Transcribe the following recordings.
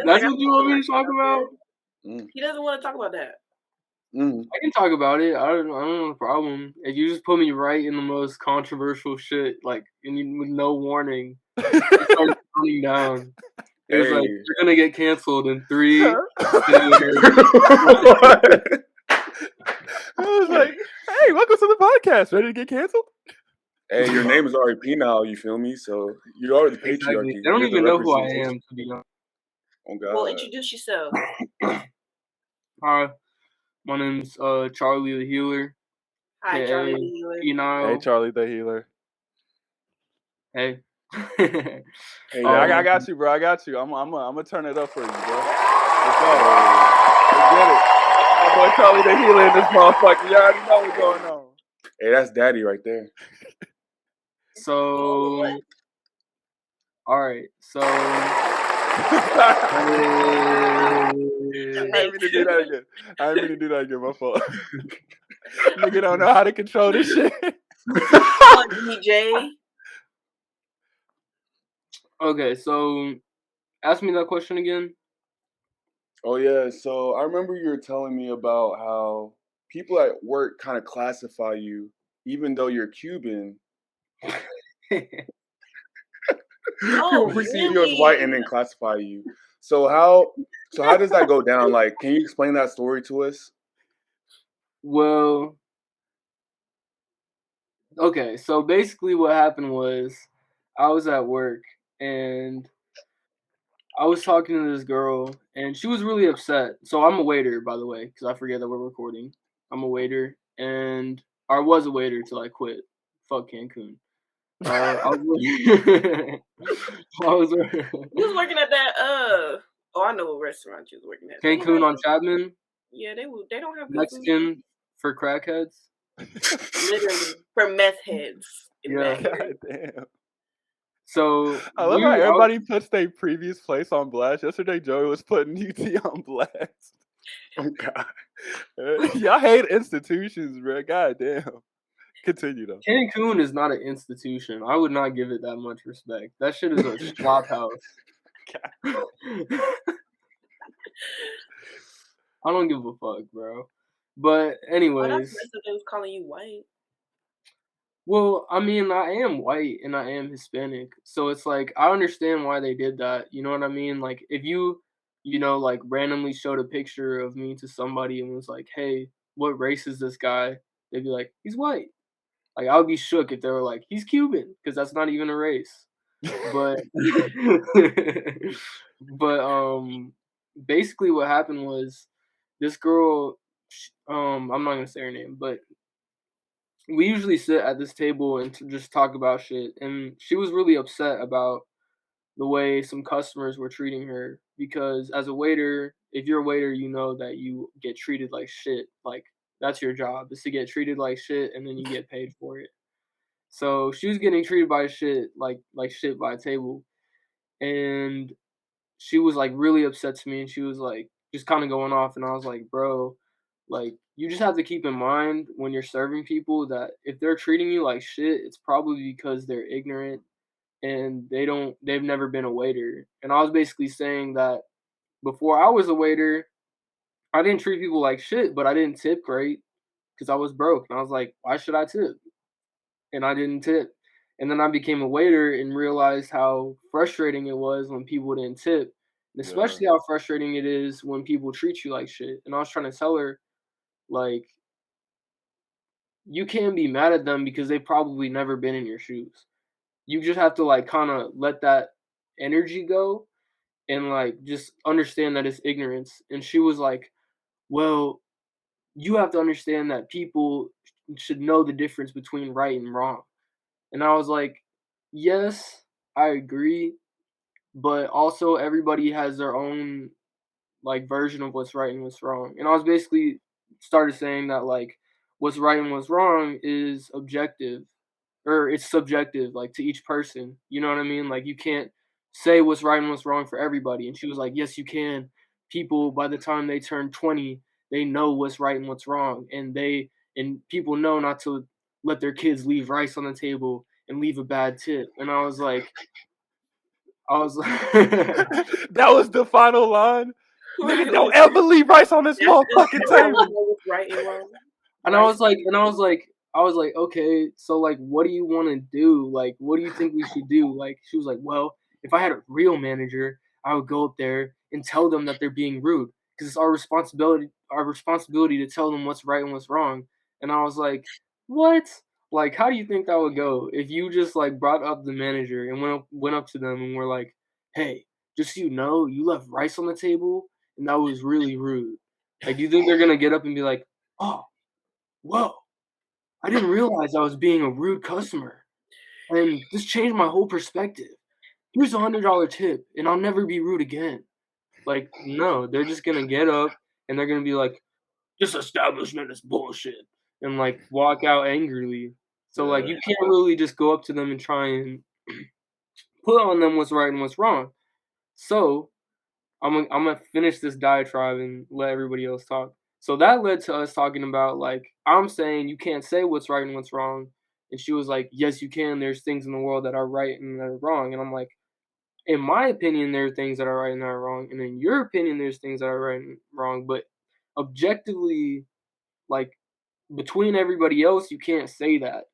That's what you want me to talk about? He doesn't want to talk about that. I can talk about it. I don't know the problem. If you just put me right in the most controversial shit, like with no warning, it started counting down. It was like, you're gonna get canceled in 3, 2. I was like, hey, welcome to the podcast. Ready to get canceled? Hey, your name is already Penile, you feel me? So you're already the patriarchy. Exactly. They don't even know who I am, to be honest. Oh, God. Well, introduce yourself. Hi, my name's Charlie the Healer. Hi, Charlie the Healer. Hey, Charlie the Healer. Hey. Hey, I got you, bro. I got you. I'm gonna turn it up for you, bro. Let's go. Let's get it. My boy Charlie the Healer in this motherfucker. You already know what's going on. Hey, that's Daddy right there. So, all right. So, I didn't mean to do that again. My fault. Nigga don't know how to control this shit. DJ. Okay, so ask me that question again. Oh, yeah. So I remember you were telling me about how people at work kind of classify you, even though you're Cuban. People perceive you as white and then classify you. So how does that go down? Like, can you explain that story to us? Well, okay, so basically what happened was I was at work and I was talking to this girl and she was really upset. So I'm a waiter, by the way, because I forget that we're recording. I'm a waiter, and I was a waiter till I quit. Fuck Cancun. I was You was working at that I know what restaurant you was working at. Cancun on Chapman. Yeah, they don't have Mexican for crackheads. Literally for meth heads. Yeah. God damn. So I love how everybody puts their previous place on blast. Yesterday, Joey was putting UT on blast. Oh, God. Y'all hate institutions, bro. God damn. Continue, though. Cancun is not an institution. I would not give it that much respect. That shit is a flop house. I don't give a fuck, bro. But anyways. Oh, that's the they was calling you white. Well, I mean, I am white and I am Hispanic. So it's like, I understand why they did that. You know what I mean? Like, if you like randomly showed a picture of me to somebody and was like, hey, what race is this guy? They'd be like, he's white. Like, I would be shook if they were like, he's Cuban, because that's not even a race. But, basically what happened was this girl, I'm not going to say her name, but we usually sit at this table and just talk about shit. And she was really upset about the way some customers were treating her, because as a waiter, if you're a waiter, you know that you get treated like shit. Like, that's your job, is to get treated like shit, and then you get paid for it. So she was getting treated by shit, like shit by a table. And she was like really upset to me, and she was like just kind of going off, and I was like, bro, like, you just have to keep in mind when you're serving people that if they're treating you like shit, it's probably because they're ignorant and they've never been a waiter. And I was basically saying that before I was a waiter, I didn't treat people like shit, but I didn't tip great because I was broke. And I was like, why should I tip? And I didn't tip. And then I became a waiter and realized how frustrating it was when people didn't tip. And especially how frustrating it is when people treat you like shit. And I was trying to tell her, like, you can't be mad at them because they've probably never been in your shoes. You just have to, like, kind of let that energy go and, like, just understand that it's ignorance. And she was like, well, you have to understand that people should know the difference between right and wrong. And I was like, yes, I agree. But also everybody has their own, like, version of what's right and what's wrong. And I was basically started saying that, like, what's right and what's wrong is objective, or it's subjective, like, to each person. You know what I mean? Like, you can't say what's right and what's wrong for everybody. And she was like, yes, you can. People, by the time they turn 20, they know what's right and what's wrong. And people know not to let their kids leave rice on the table and leave a bad tip. And I was like, I was like, that was the final line. Nigga, don't ever leave rice on this motherfucking table. Right and wrong. And I was like, okay, so like, what do you want to do? Like, what do you think we should do? Like, she was like, well, if I had a real manager, I would go up there and tell them that they're being rude because it's our responsibility to tell them what's right and what's wrong. And I was like, what? Like, how do you think that would go if you just like brought up the manager and went up to them and were like, hey, just so you know, you left rice on the table and that was really rude. Like, do you think they're gonna get up and be like, oh, whoa, I didn't realize I was being a rude customer. And this changed my whole perspective. Here's a $100 tip, and I'll never be rude again. Like, no, they're just going to get up, and they're going to be like, this establishment is bullshit, and, like, walk out angrily. So, like, you can't really just go up to them and try and put on them what's right and what's wrong. So, I'm going to finish this diatribe and let everybody else talk. So that led to us talking about, like, I'm saying you can't say what's right and what's wrong. And she was like, yes, you can. There's things in the world that are right and that are wrong. And I'm like, in my opinion, there are things that are right and that are wrong. And in your opinion, there's things that are right and wrong. But objectively, like, between everybody else, you can't say that.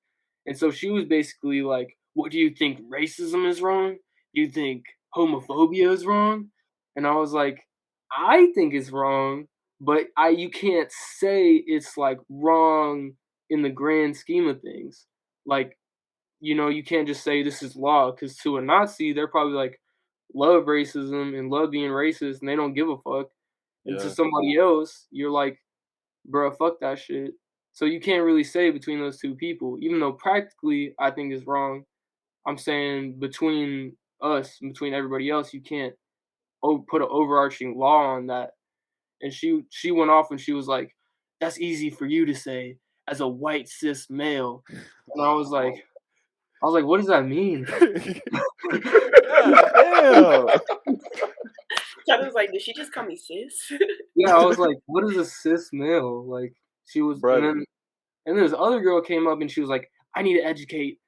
And so she was basically like, what do you think racism is wrong? Do you think homophobia is wrong? And I was like, I think it's wrong, but you can't say it's like wrong in the grand scheme of things. Like, you know, you can't just say this is law, because to a Nazi, they're probably like, love racism and love being racist, and they don't give a fuck. And to somebody else, you're like, bruh, fuck that shit. So you can't really say between those two people, even though practically I think it's wrong. I'm saying between us and between everybody else, you can't put an overarching law on that. And she went off and she was like, that's easy for you to say as a white cis male. And I was like, what does that mean? Damn. Chad was like, did she just call me sis? Yeah, I was like, what is a cis male? Like, she was, and then this other girl came up and she was like, I need to educate.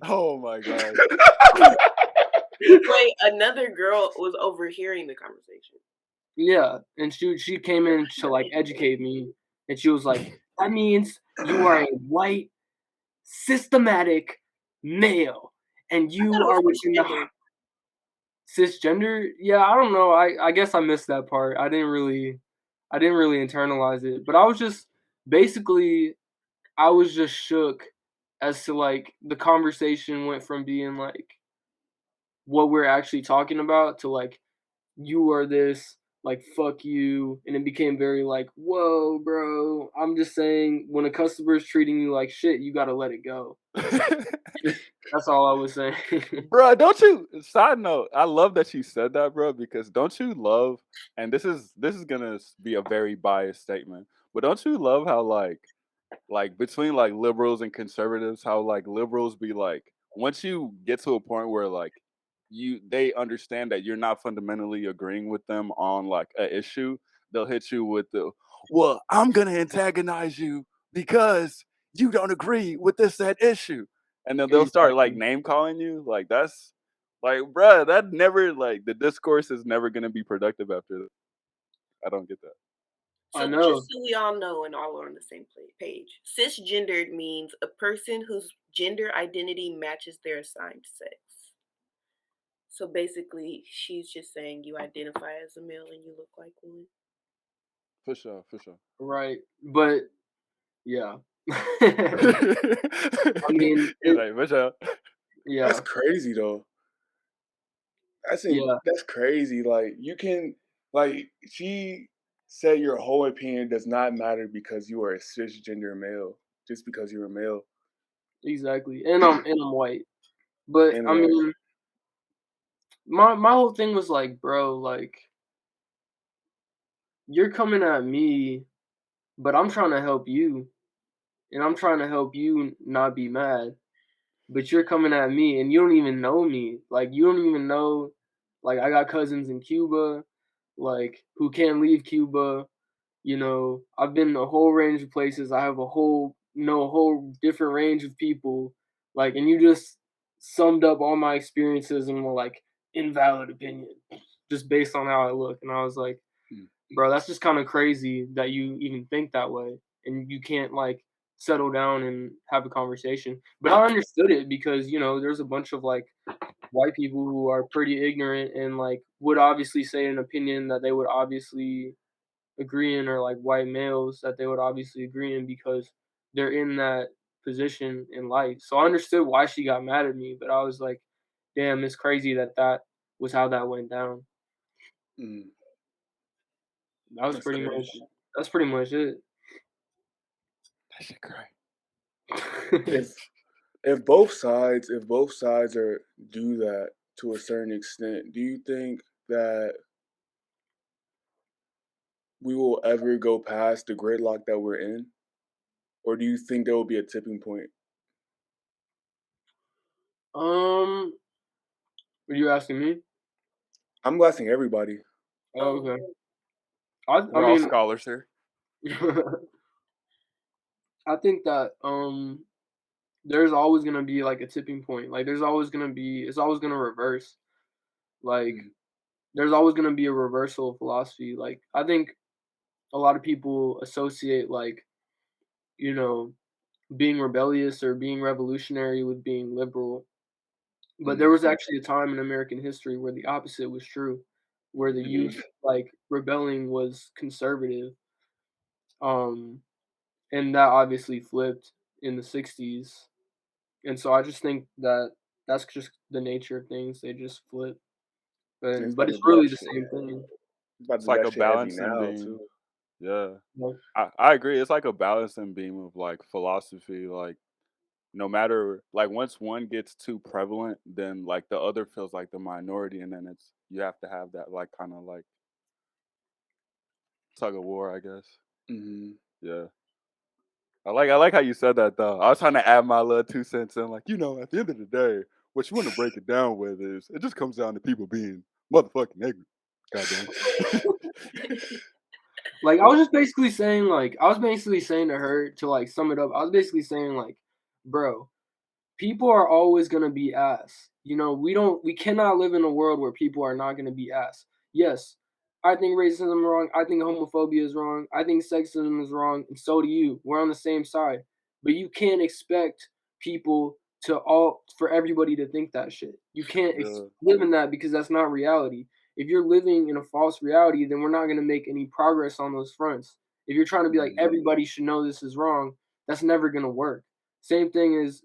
Oh my god. Wait, another girl was overhearing the conversation. Yeah, and she came in to like educate me, and she was like, that means you are a white, systematic male, and you are within the cisgender. Yeah, I don't know. I guess I missed that part. I didn't really internalize it, but I was just shook as to like the conversation went from being like what we're actually talking about to like, you are this, like, fuck you, and it became very like, whoa, bro, I'm just saying when a customer is treating you like shit, you gotta let it go. That's all I was saying. Bro, don't you, side note, I love that you said that, bro, because don't you love, and this is gonna be a very biased statement, but don't you love how like between like liberals and conservatives, how like liberals be like, once you get to a point where like they understand that you're not fundamentally agreeing with them on like an issue, they'll hit you with the, well, I'm gonna antagonize you because you don't agree with that issue, and then they'll start like name calling you. Like, that's like, bruh, that never, like, the discourse is never gonna be productive after that. I don't get that. So I know. Just so we all know and all are on the same page, cisgendered means a person whose gender identity matches their assigned sex. So basically, she's just saying you identify as a male and you look like one. For sure. Right, but yeah. I mean, for sure. Yeah, that's crazy though. That's crazy. Like, you can, like, she said your whole opinion does not matter because you are a cisgender male, just because you're a male. Exactly, and I'm white, but I mean, my whole thing was like, bro, like, you're coming at me, but I'm trying to help you, and I'm trying to help you not be mad, but you're coming at me, and you don't even know me. Like, you don't even know, like, I got cousins in Cuba, like, who can't leave Cuba. You know, I've been a whole range of places. I have a whole different range of people. Like, and you just summed up all my experiences and were like, invalid opinion just based on how I look. And I was like, bro, that's just kind of crazy that you even think that way and you can't like settle down and have a conversation. But I understood it because, you know, there's a bunch of like white people who are pretty ignorant and like would obviously say an opinion that they would obviously agree in, or like white males that they would obviously agree in because they're in that position in life. So I understood why she got mad at me, but I was like, damn, it's crazy that that was how that went down. That was pretty much. That's pretty much it. That shit crazy. If both sides are do that to a certain extent, do you think that we will ever go past the gridlock that we're in, or do you think there will be a tipping point? Are you asking me? I'm asking everybody. Oh, okay. We're all scholars here. I think that there's always gonna be like a tipping point. Like it's always gonna reverse. Like there's always gonna be a reversal of philosophy. Like I think a lot of people associate like, you know, being rebellious or being revolutionary with being liberal. But there was actually a time in American history where the opposite was true, where the youth like rebelling was conservative. And that obviously flipped in the 60s. And so I just think that that's just the nature of things. They just flip. But it's really the same thing. It's like a balancing beam. Yeah. I agree. It's like a balancing beam of like philosophy. Like no matter, like once one gets too prevalent, then like the other feels like the minority. And then you have to have that like kind of like tug of war, I guess. Yeah. I like how you said that though. I was trying to add my little 2 cents in, like, you know, at the end of the day, what you want to break it down with is it just comes down to people being motherfucking ignorant. Goddamn. Like I was basically saying to her, to like sum it up, I was basically saying like, bro, people are always gonna be ass. You know, we cannot live in a world where people are not gonna be ass. Yes, I think racism is wrong. I think homophobia is wrong. I think sexism is wrong, and so do you. We're on the same side. But you can't expect people for everybody to think that shit. You can't live in that because that's not reality. If you're living in a false reality, then we're not going to make any progress on those fronts. If you're trying to be like, everybody should know this is wrong, that's never going to work. Same thing is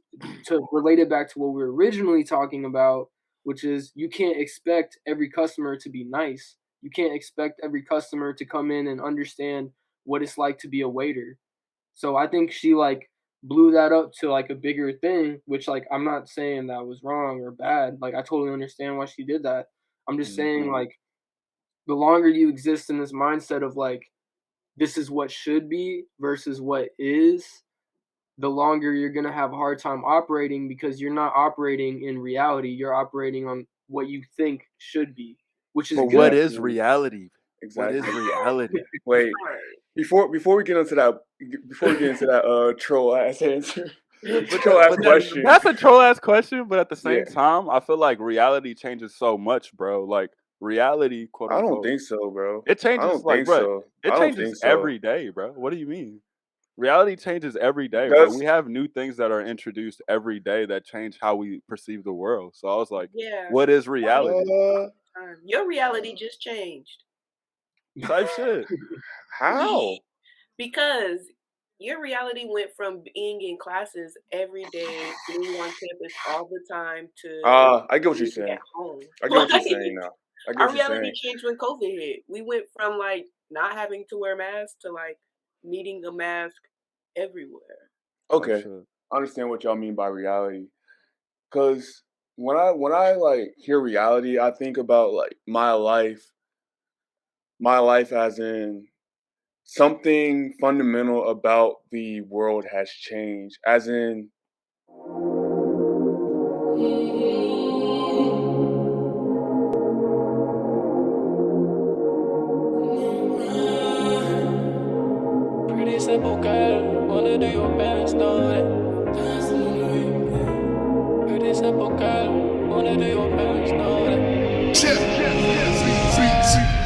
to relate it back to what we were originally talking about, which is you can't expect every customer to be nice. You can't expect every customer to come in and understand what it's like to be a waiter. So I think she like blew that up to like a bigger thing, which like I'm not saying that was wrong or bad. Like I totally understand why she did that. I'm just saying like the longer you exist in this mindset of like this is what should be versus what is, the longer you're going to have a hard time operating because you're not operating in reality. You're operating on what you think should be, which is good. What is reality? Exactly. What is reality? Wait, before we get into that troll ass answer. Question. That's a troll ass question, but at the same time, I feel like reality changes so much, bro. Like reality, quote unquote. I don't think so, bro. It changes it changes every day, bro. What do you mean? Reality changes every day, bro. We have new things that are introduced every day that change how we perceive the world. So I was like, what is reality? Your reality just changed. Type shit. How? Because your reality went from being in classes every day, being on campus all the time, to I get what you're saying. At home. I get what you're saying now. Our reality changed when COVID hit. We went from like not having to wear masks to like needing a mask everywhere. Okay, I understand what y'all mean by reality. Cause when I like hear reality, I think about like my life as in something fundamental about the world has changed, as in pretty simple girl, wanna do your best, know that. Pretty simple girl, wanna do your best, know that.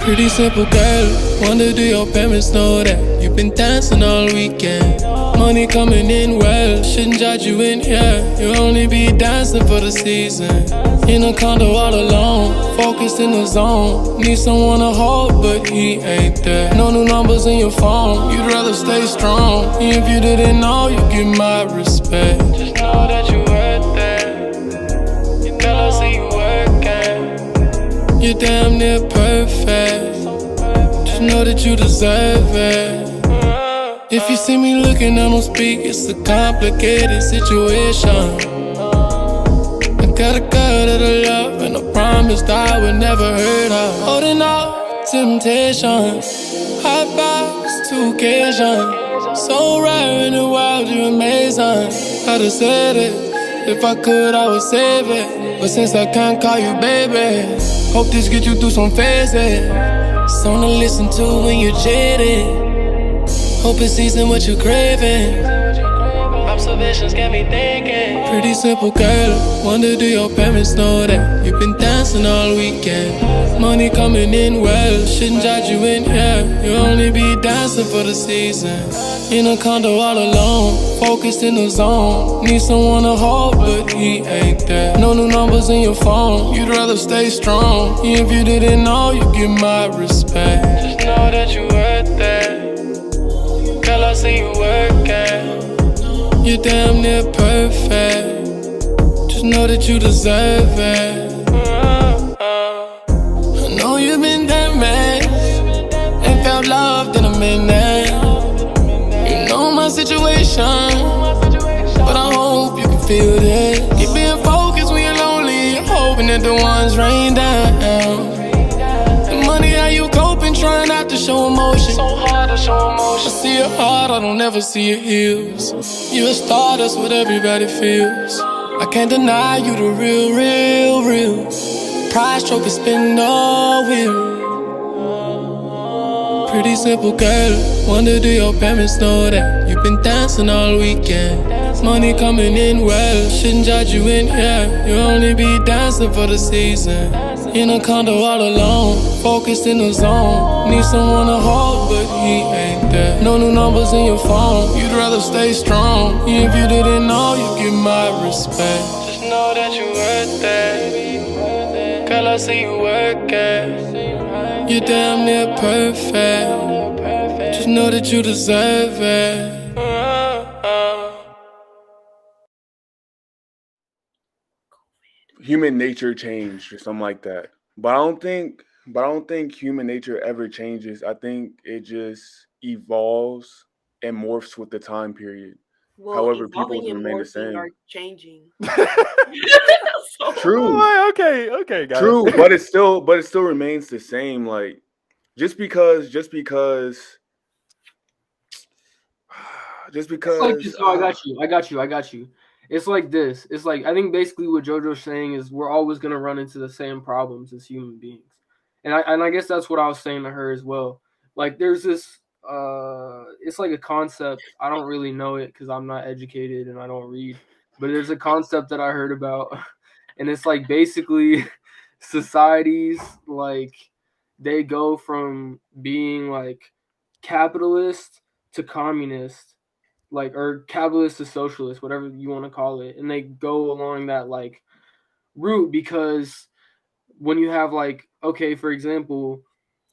Pretty simple girl, wonder do your parents know that you've been dancing all weekend? Money coming in well, shouldn't judge you in here. You'll only be dancing for the season. In a condo all alone, focused in the zone. Need someone to hold, but he ain't there. No new numbers in your phone, you'd rather stay strong. If you didn't know, you get my respect. Just know that you worth it. You tell us see you working. You're damn near perfect. Just know that you deserve it. If you see me looking, I don't speak. It's a complicated situation. I got a girl that I love, and I promised I would never hurt her. Holding out temptation, high fives to occasion. So rare in the world, you're amazing. I'd have said it. If I could, I would save it. But since I can't call you baby, hope this gets you through some phases. Song to listen to when you're jaded. Hope it's season what you're craving. Observations got me thinking. Pretty simple girl, wonder do your parents know that you've been dancing all weekend? Money coming in well, shouldn't judge you in here. You'll only be dancing for the season. In a condo all alone, focused in the zone. Need someone to hold, but he ain't there. No new numbers in your phone, you'd rather stay strong. If you didn't know, you get my respect. Just know that you worth it. Girl, I see you working. You're damn near perfect. Just know that you deserve it. I know you've been damaged and felt loved in a minute. You know my situation, but I hope you can feel this. Keep being focused when you're lonely, hoping that the ones rain down. The money, how you coping, trying not to show emotion. So hard to show emotion. I see your heart, I don't ever see your heels. You a star, that's what everybody feels. I can't deny you the real. Prize trophy spin no wheel. Pretty simple girl, wonder do your parents know that you've been dancing all weekend? Money coming in well, shouldn't judge you in here. You'll only be dancing for the season. In a condo all alone, focused in the zone. Need someone to hold, but he ain't there. No new numbers in your phone, you'd rather stay strong. If you didn't know, you get my respect. Just know that you worth it. Girl, I see you working. You're damn near perfect. Just know that you deserve it. Human nature changed or something like that. But I don't think human nature ever changes. I think it just evolves and morphs with the time period. Well, However, evolving people's and remain the morphing same. are changing. True. Oh, okay, guys. True, but it still remains the same. Like just because It's like this. Oh, I got you. It's like this. It's like, I think basically what JoJo's saying is we're always gonna run into the same problems as human beings, and I guess that's what I was saying to her as well. Like there's this it's like a concept. I don't really know it because I'm not educated and I don't read, but there's a concept that I heard about, and it's like basically societies, like they go from being like capitalist to communist, like, or capitalist to socialist, whatever you want to call it, and they go along that like route because when you have like, okay, for example,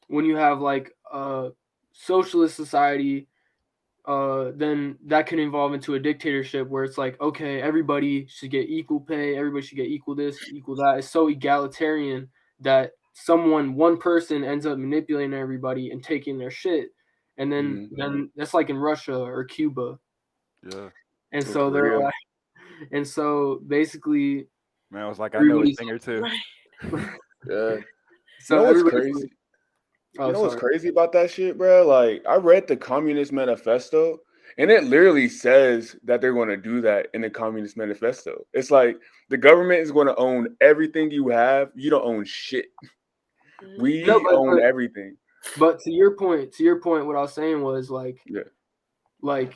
when you have like a socialist society, then that can evolve into a dictatorship where it's like, okay, everybody should get equal pay, everybody should get equal this, equal that. It's so egalitarian that one person ends up manipulating everybody and taking their shit, and then that's like in Russia or Cuba. Yeah. And so they're like, and so basically, man, I was like, I know a thing or two. Yeah. So you know what's crazy? Like, you know what's crazy about that shit, bro? Like, I read the Communist Manifesto, and it literally says that they're going to do that in the Communist Manifesto. It's like the government is going to own everything you have. You don't own shit. We own everything. But to your point, what I was saying was like, like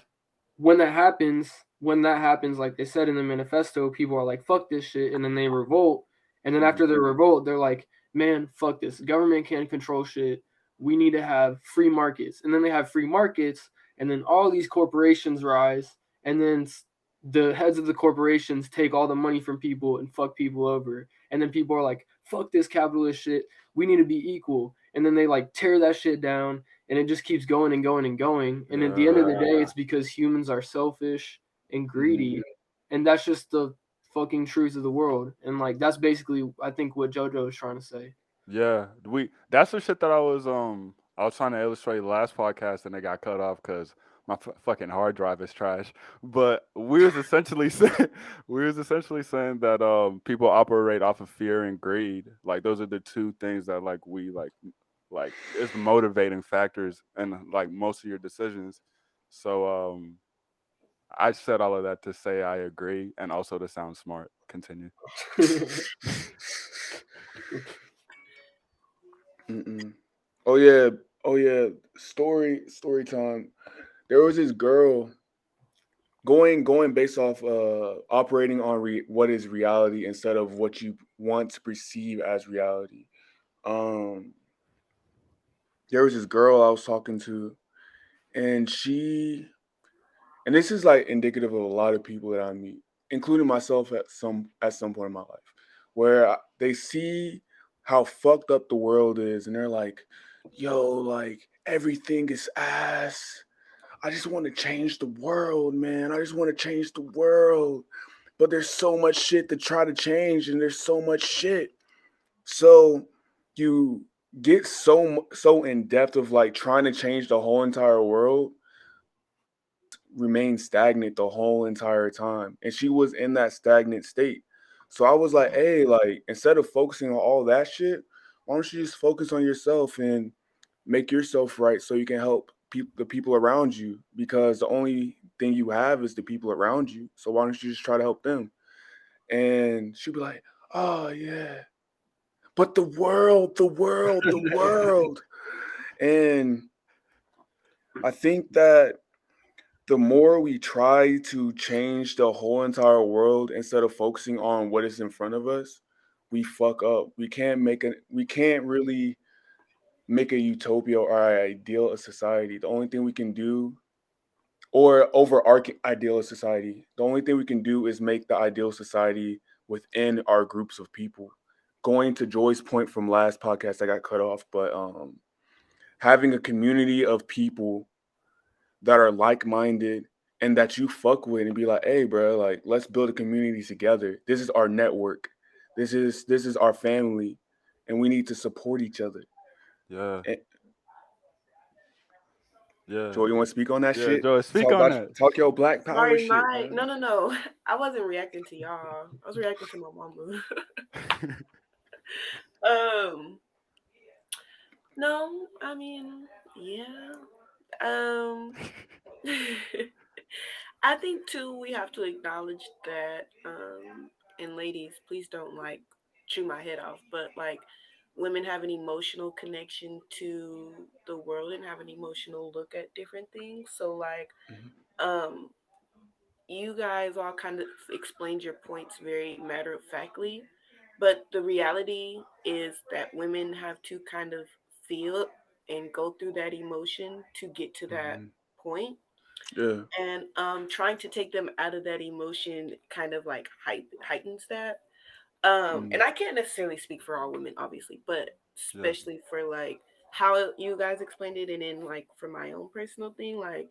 when that happens, like they said in the manifesto, people are like, fuck this shit, and then they revolt. And then after they revolt, they're like, man, fuck this. The government can't control shit. We need to have free markets. And then they have free markets, and then all these corporations rise, and then the heads of the corporations take all the money from people and fuck people over. And then people are like, fuck this capitalist shit. We need to be equal. And then they like tear that shit down, and it just keeps going and going and going. And at the end of the day, it's because humans are selfish and greedy. And that's just the fucking truth of the world. And like that's basically I think what JoJo was trying to say. Yeah, that's the shit that I was trying to illustrate last podcast and it got cut off because my fucking hard drive is trash. But we was essentially saying that people operate off of fear and greed. Like those are the two things that we is the motivating factors in like most of your decisions. So I said all of that to say I agree and also to sound smart. Continue. Oh yeah. Story time. There was this girl going based off operating on what is reality instead of what you want to perceive as reality. There was this girl I was talking to, and this is like indicative of a lot of people that I meet, including myself at some point in my life, where they see how fucked up the world is, and they're like, "Yo, like everything is ass. I just want to change the world, man. I just want to change the world, but there's so much shit to try to change, and there's so much shit." So you get so in depth of like trying to change the whole entire world, remain stagnant the whole entire time, and she was in that stagnant state. So I was like, hey, like instead of focusing on all that shit, why don't you just focus on yourself and make yourself right so you can help the people around you, because the only thing you have is the people around you. So why don't you just try to help them? And she'd be like, oh yeah, but the world. And I think that the more we try to change the whole entire world instead of focusing on what is in front of us, we fuck up. We can't really make a utopia or an ideal of society. The only thing we can do, or overarching ideal of society, the only thing we can do is make the ideal society within our groups of people. Going to Joy's point from last podcast, I got cut off, but having a community of people that are like-minded and that you fuck with and be like, hey, bro, like let's build a community together. This is our network. This is our family, and we need to support each other. Yeah. Joy, you want to speak on that shit? Joy, speak on that. Talk your Black Power shit. No. I wasn't reacting to y'all. I was reacting to my mama. No, I mean, yeah. I think too we have to acknowledge that and ladies, please don't like chew my head off, but like women have an emotional connection to the world and have an emotional look at different things. So like you guys all kind of explained your points very matter of factly, but the reality is that women have to kind of feel and go through that emotion to get to that point. Yeah. And trying to take them out of that emotion kind of like heightens that. And I can't necessarily speak for all women, obviously, but especially for like how you guys explained it, and then like for my own personal thing, like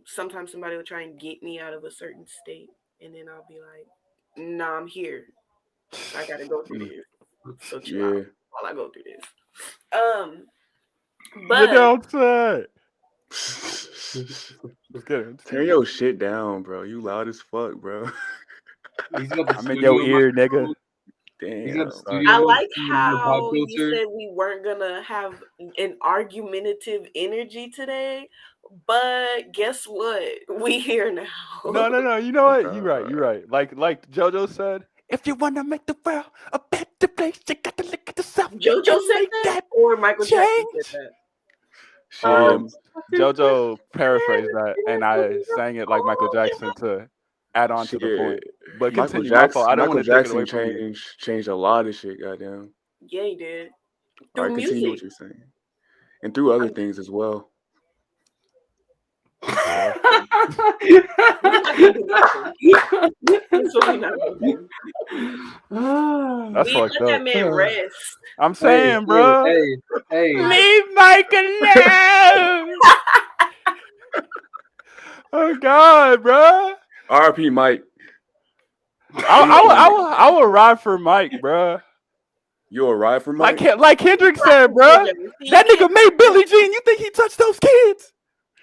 sometimes somebody will try and get me out of a certain state, and then I'll be like, nah, I'm here. I gotta go through this. So chill out while I go through this. But you're outside. Turn your shit down, bro. You loud as fuck, bro. I'm in your ear, nigga. Damn. I like how you said we weren't gonna have an argumentative energy today, but guess what? We here now. No. You know what? You're right. Like JoJo said, if you wanna make the world a better place, you gotta look at yourself. JoJo said that, or Michael Jackson said that. JoJo paraphrased that, and I sang it like Michael Jackson to add on to the point. But continue. Michael I don't want to take it away from you. Changed a lot of shit, goddamn. Yeah, he did. All right, continue what you're saying, and through other things as well. What? We're not gonna do nothing. That's what we're not gonna do. That's We fucked let that up. man rest. I'm saying, bro. Hey. Leave Mike alone. Oh God, bro. R.I.P. Mike. I will ride for Mike, bro. You'll ride for Mike? Like Kendrick said, bro. That nigga made Billie Jean. You think he touched those kids?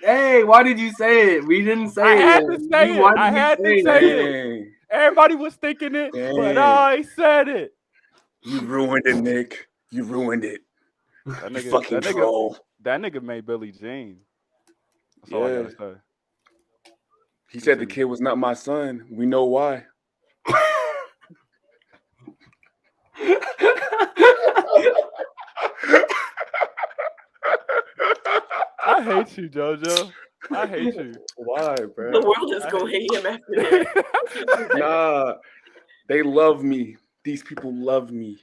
Hey, why did you say it? We didn't say it. I had to say it. I had to say it. Everybody was thinking it, but I said it. You ruined it, Nick. You ruined it. That nigga, fucking troll. That nigga made Billie Jean. That's all I gotta say. He said the kid was not my son. We know why. I hate you, JoJo. I hate you. Why, bro? The world is gonna hate him after that. Nah, they love me. These people love me.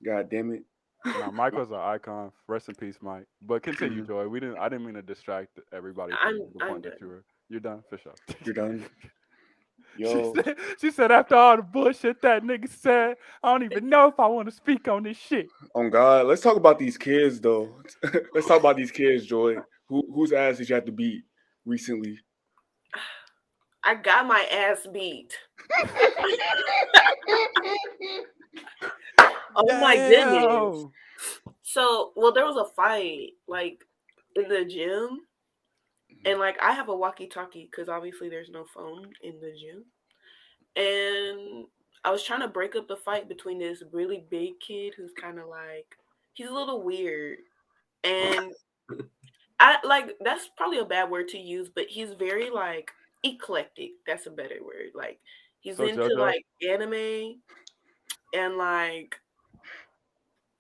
God damn it. Nah, Mike was an icon. Rest in peace, Mike. But continue, Joy. I didn't mean to distract everybody from the point that you're done for sure. You're done. Yo. She said after all the bullshit that nigga said, I don't even know if I want to speak on this shit. Oh God, let's talk about these kids though. Let's talk about these kids, Joy. Whose ass did you have to beat recently? I got my ass beat. Oh my goodness. So, there was a fight like in the gym. And like I have a walkie-talkie because obviously there's no phone in the gym. And I was trying to break up the fight between this really big kid who's kind of like, he's a little weird. And that's probably a bad word to use, but he's very like eclectic. That's a better word. Like he's into JoJo? Like anime and like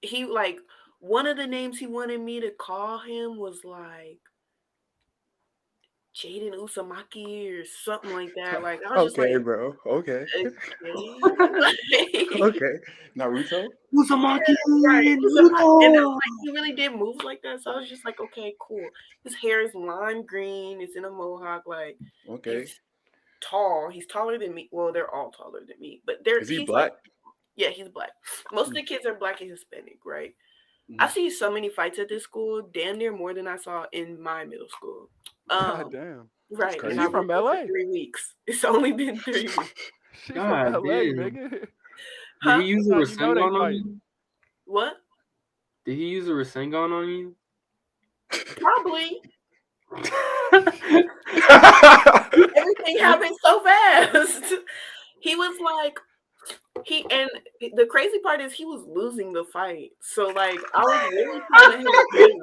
he like one of the names he wanted me to call him was like Jaden Usamaki or something like that. Like I was just like, bro. Okay. Okay. Naruto. Usamaki. Right. And like, he really did move like that. So I was just like, okay, cool. His hair is lime green. It's in a mohawk. Like, he's tall. He's taller than me. Well, they're all taller than me. But is he black? Like, yeah, he's black. Most of the kids are black and Hispanic, right? I see so many fights at this school, damn near more than I saw in my middle school. God damn. Right. And I'm from LA. 3 weeks. It's only been 3 weeks. She's from LA, nigga. Did he use a Rasengan on you? What? Did he use a Rasengan on you? Probably. Everything happened so fast. He was like, and the crazy part is he was losing the fight. So like I was really trying to help him.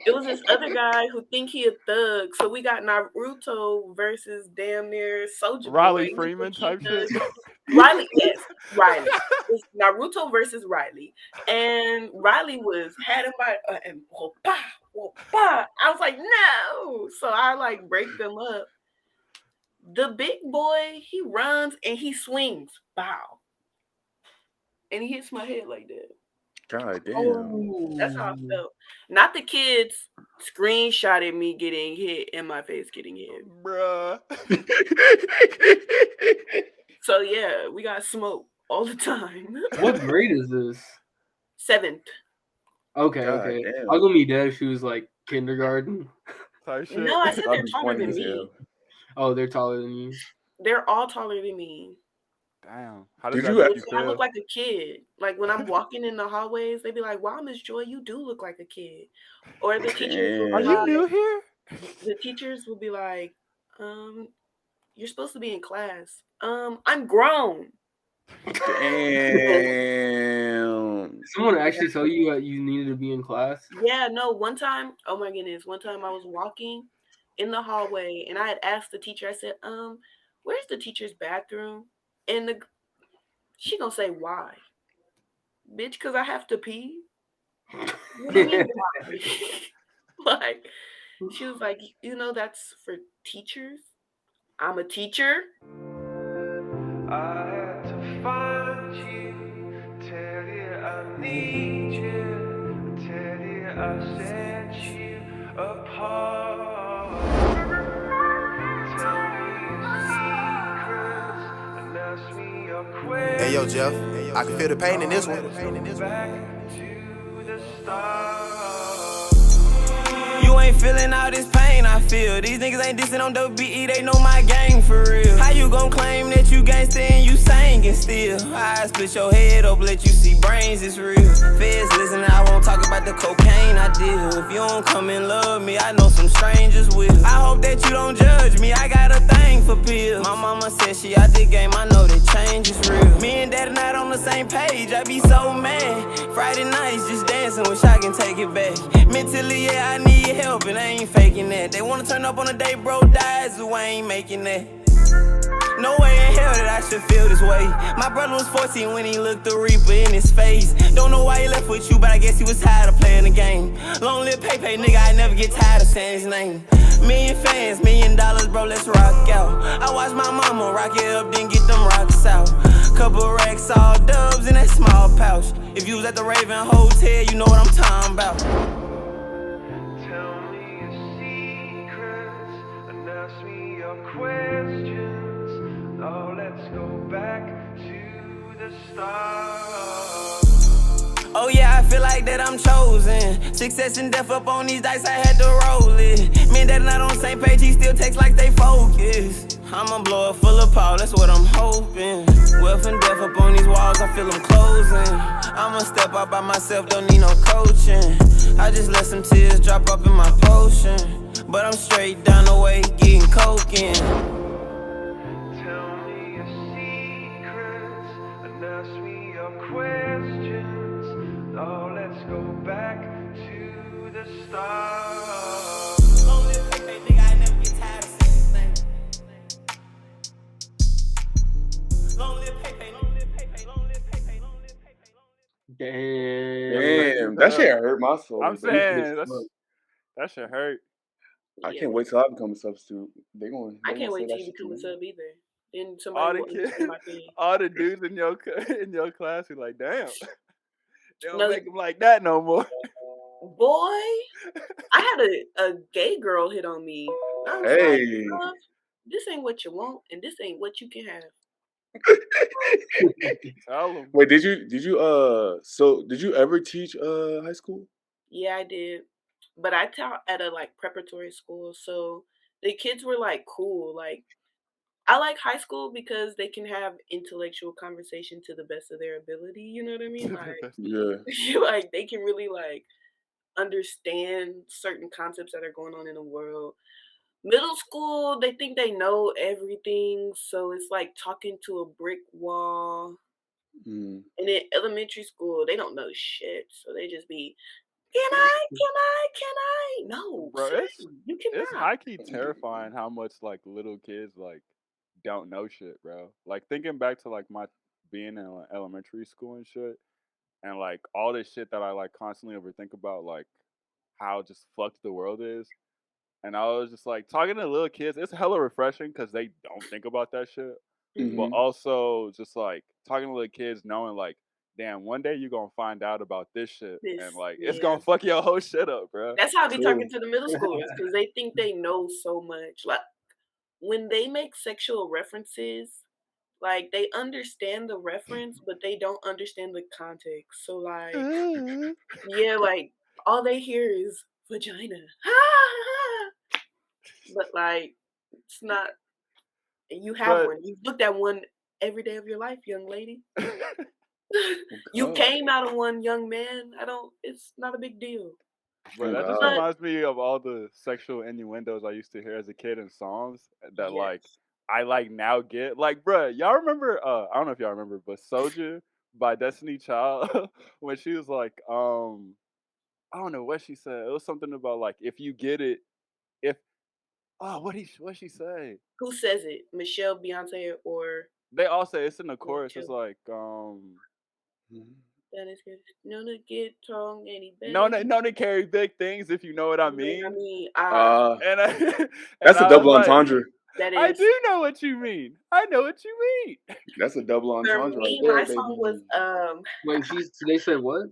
It was this other guy who think he a thug. So we got Naruto versus damn near Soulja Riley Boy. Freeman type shit. Riley, yes, Riley. It's Naruto versus Riley, and Riley had him by and whoop-pa, whoop-pa. I was like, no. So I like break them up. The big boy, he runs and he swings, bow, and he hits my head like that. God damn. Oh, that's how I felt. Not the kids screenshotted me getting hit and my face getting hit. Bruh. So yeah, we got smoke all the time. What grade is this? 7th. Okay, God okay. damn. I'll go meet Dad if she was like kindergarten. No, I said they're taller than me. Oh, they're taller than you? They're all taller than me. Damn. How does that make you feel? I look like a kid. Like when I'm walking in the hallways, they be like, wow, Miss Joy, you do look like a kid. Or the teachers will be Are you new here? The teachers will be like, you're supposed to be in class. I'm grown. Damn. Someone actually tell you that you needed to be in class? Yeah, no, one time, oh my goodness, one time I was walking in the hallway and I had asked the teacher, I said, where's the teacher's bathroom? And she gonna say, why? Bitch, because I have to pee. What do you mean, why? Like, she was like, that's for teachers. I'm a teacher. I had to find you, tell need you. Tell you I set you apart. Tell me your secrets and ask me your questions. Hey yo, Jeff, I can feel the pain in this one. Back to the start. You ain't feeling all this pain I feel. These niggas ain't dissing on WBE, they know my gang for real. How you gon' claim that you gangsta and you singin' still? I split your head up, let you see brains, it's real. Feds listen, I won't talk about the cocaine I deal. If you don't come and love me, I know some strangers will. I hope that you don't judge me, I got a thing for pills. My mama said she out the game, I know that change is real. Me and daddy not on the same page, I be so mad. Friday nights just dancing, wish I can take it back. Mentally, yeah, I need help and I ain't faking that. They wanna turn up on the day bro dies, so I ain't making that. No way in hell that I should feel this way. My brother was 14 when he looked the Reaper in his face. Don't know why he left with you, but I guess he was tired of playing the game. Long live Pepe, nigga, I never get tired of saying his name. Million fans, $1 million, bro, let's rock out. I watched my mama rock it up, then get them rocks out. Couple racks, all dubs in that small pouch. If you was at the Raven Hotel, you know what I'm talking about. Tell me your secrets and ask me your questions. Oh, let's go back to the start. Oh yeah, I feel like that I'm chosen. Success and death up on these dice, I had to roll it. Me and Daddy not on the same page, he still takes like they focus. I'ma blow it full of power, that's what I'm hoping. Wealth and death up on these walls, I feel them closing. I'ma step out by myself, don't need no coaching. I just let some tears drop up in my potion. But I'm straight down the way, getting coking. Tell me your secrets and ask me your questions. Oh, let's go back to the start. Long live Pepe, nigga, I never get tired of saying his name. Long live Pepe, long live Pepe, long live Pepe, long live Pepe, long live. Damn, that shit hurt my soul. I'm saying that shit hurt. I can't wait till I become a substitute. I can't wait till you become a sub either. Then All somebody the will kids, understand my thing. all the dudes in your class are like, damn, they don't make them like that no more. Boy, I had a gay girl hit on me. I was Hey. like, this ain't what you want, and this ain't what you can have. Tell them. Wait, did you ever teach high school? Yeah, I did. But I taught at a preparatory school, so the kids were cool. I like high school because they can have intellectual conversation to the best of their ability. You know what I mean? Yeah. They can really understand certain concepts that are going on in the world. Middle school, they think they know everything, so it's like talking to a brick wall. Mm. And then elementary school, they don't know shit, so they just be, can I? No, Bro, you cannot. It's high-key terrifying how much little kids don't know shit, bro. Thinking back to my being in elementary school and shit, and all this shit that I constantly overthink about, how just fucked the world is. And I was just talking to little kids, it's hella refreshing because they don't think about that shit. Mm-hmm. But also just talking to little kids knowing damn, one day you're gonna find out about this shit. And it's gonna fuck your whole shit up, bro. That's how I be talking to the middle schoolers, because they think they know so much. When they make sexual references, they understand the reference, but they don't understand the context. So yeah, all they hear is vagina. But it's not. You have one. You've looked at one every day of your life, young lady. You came out of one, young man. It's not a big deal. Bro, that just reminds me of all the sexual innuendos I used to hear as a kid in songs that I now get. Bro, y'all remember? I don't know if y'all remember, but Soldier by Destiny Child when she was I don't know what she said. It was something about if you get it, what she say? Who says it? Michelle, Beyonce, or they all say it's in the chorus. It's that is good. No to get tongue any better. No to carry big things, if you know what I mean. And that's a double entendre. That I is, do know what you mean. I know what you mean. That's a double for entendre right me, there, my baby. song was Wait, they said what?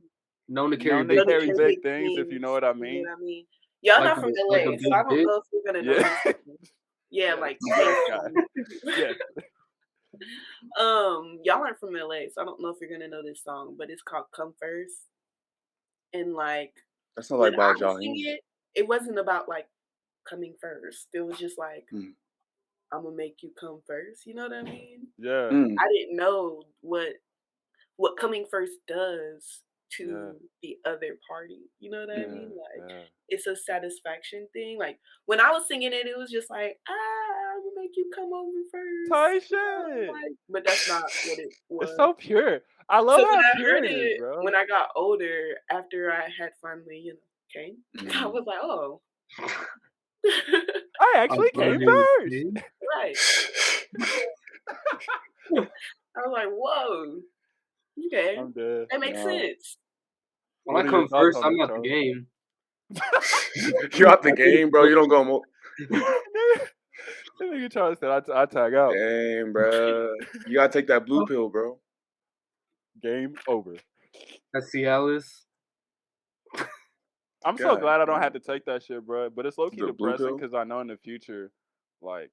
Known to carry Known to big Known to carry things. Carry big things, if you know Things. what I You know mean. what I mean? Y'all Like not from like a LA, so I big don't dick. know if you're gonna know Yeah. this song. Yeah, like Yes, guy. Yes. y'all aren't from LA, so I don't know if you're gonna know this song, but it's called "Come First." And like That's not when like by I was singing Jaheim. it, it wasn't about like coming first. It was just like Mm. I'm gonna make you come first. You know what I mean? Yeah. Mm. I didn't know what coming first does Yeah. to the other party. You know what I Yeah. mean? Like Yeah. it's a satisfaction thing. Like when I was singing it, it was just like, I'm gonna make you come over first. Tight You know, shit. like, but that's not what it was. It's so pure. I love So when how I pure heard it is, it, bro. when I got older, after I had finally, came, I was like, oh. I actually came first. Right. I was like, whoa. Okay. I'm dead. That makes sense. When What I are your come thoughts first, on I'm that, out the Charlie? game. You out the game, bro. You don't go. That nigga Charlie said I tag out. Dang, bro. You gotta take that blue pill, bro. Game over. That's Cialis. I'm so God glad I don't damn. have to take that shit, bro. But it's low key The blue depressing pill? because I know in the future, like,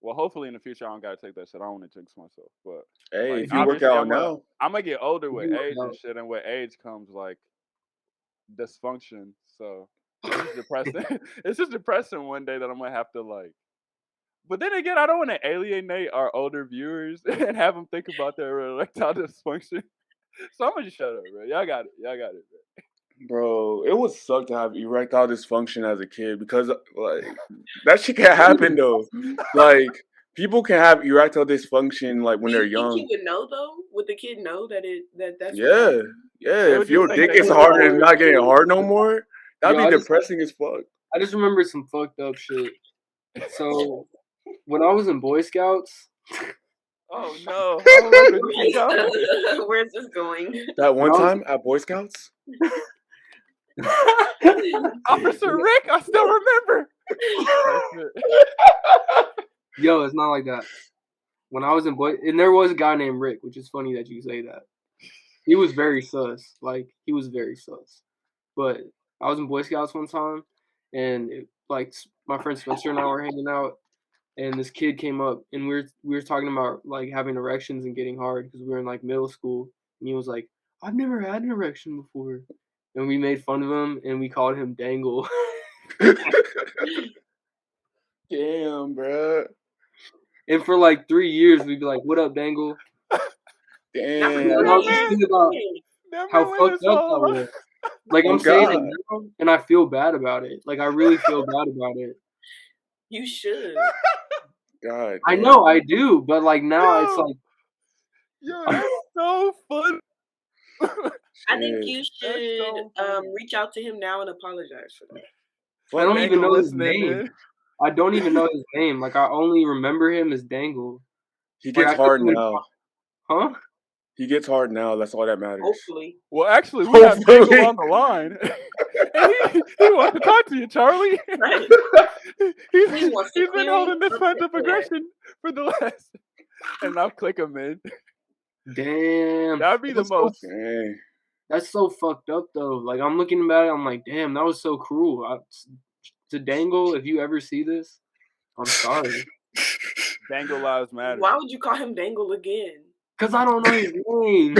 well, hopefully in the future I don't gotta take that shit. I don't want to jinx myself, but Hey, like, if you work obviously out now, I'm gonna get older with You work age and out. shit, and with age comes like dysfunction. So it's just depressing. It's just depressing one day that I'm gonna have to like. But then again, I don't want to alienate our older viewers and have them think about their erectile dysfunction. So I'm gonna just shut up, bro. Y'all got it. Y'all got it, bro. bro, it would suck to have erectile dysfunction as a kid because like that shit can happen though. Like people can have erectile dysfunction like when Do they're you think he young. would know though? Would the kid know that's what's Yeah, happening? yeah. They If would just your think dick they is could hard and it's afford. not getting hard no more, that'd Yo, be depressing as fuck. I just remember some fucked up shit. So when I was in Boy Scouts, Oh no! I don't like where this is going. Where's this going? That one when I was- time at Boy Scouts, Officer Rick, I still remember. That's it. Yo, it's not like that. When I was in Boy, and there was a guy named Rick, which is funny that you say that. He was very sus. Like he was very sus. But I was in Boy Scouts one time, and my friend Spencer and I were hanging out, and this kid came up, and we were talking about like having erections and getting hard because we were in like middle school, and he was like, "I've never had an erection before," and we made fun of him and we called him Dangle. damn, bro. And for like 3 years, we'd be like, "What up, Dangle?" Damn. And I was just thinking about how fucked up that was. Like Oh, I'm saying God. it now, and I feel bad about it. Like I really feel bad about it. You should. God. I damn. know I do, but like now it's like, Yo, that's so fun. I think you That's should so funny. reach out to him now and apologize for that. I don't even know his listening, name. man. I don't even know his name. Like I only remember him as Dangle. He Like, gets I couldn't hard even- now. Huh? He gets hard now. That's all that matters. Hopefully. Well, actually, we have Hopefully. Dangle on the line, and he wants to talk to you, Charlie. Right. He's He wants to been clear holding you this up pent up for that. aggression for the last, and I'll click him in. Damn. That'd be the That's so- most. Dang. That's so fucked up though. Like I'm looking about it, I'm like, damn, that was so cruel. To Dangle, if you ever see this, I'm sorry. Dangle lives matter. Why would you call him Dangle again? Cause I don't know his name.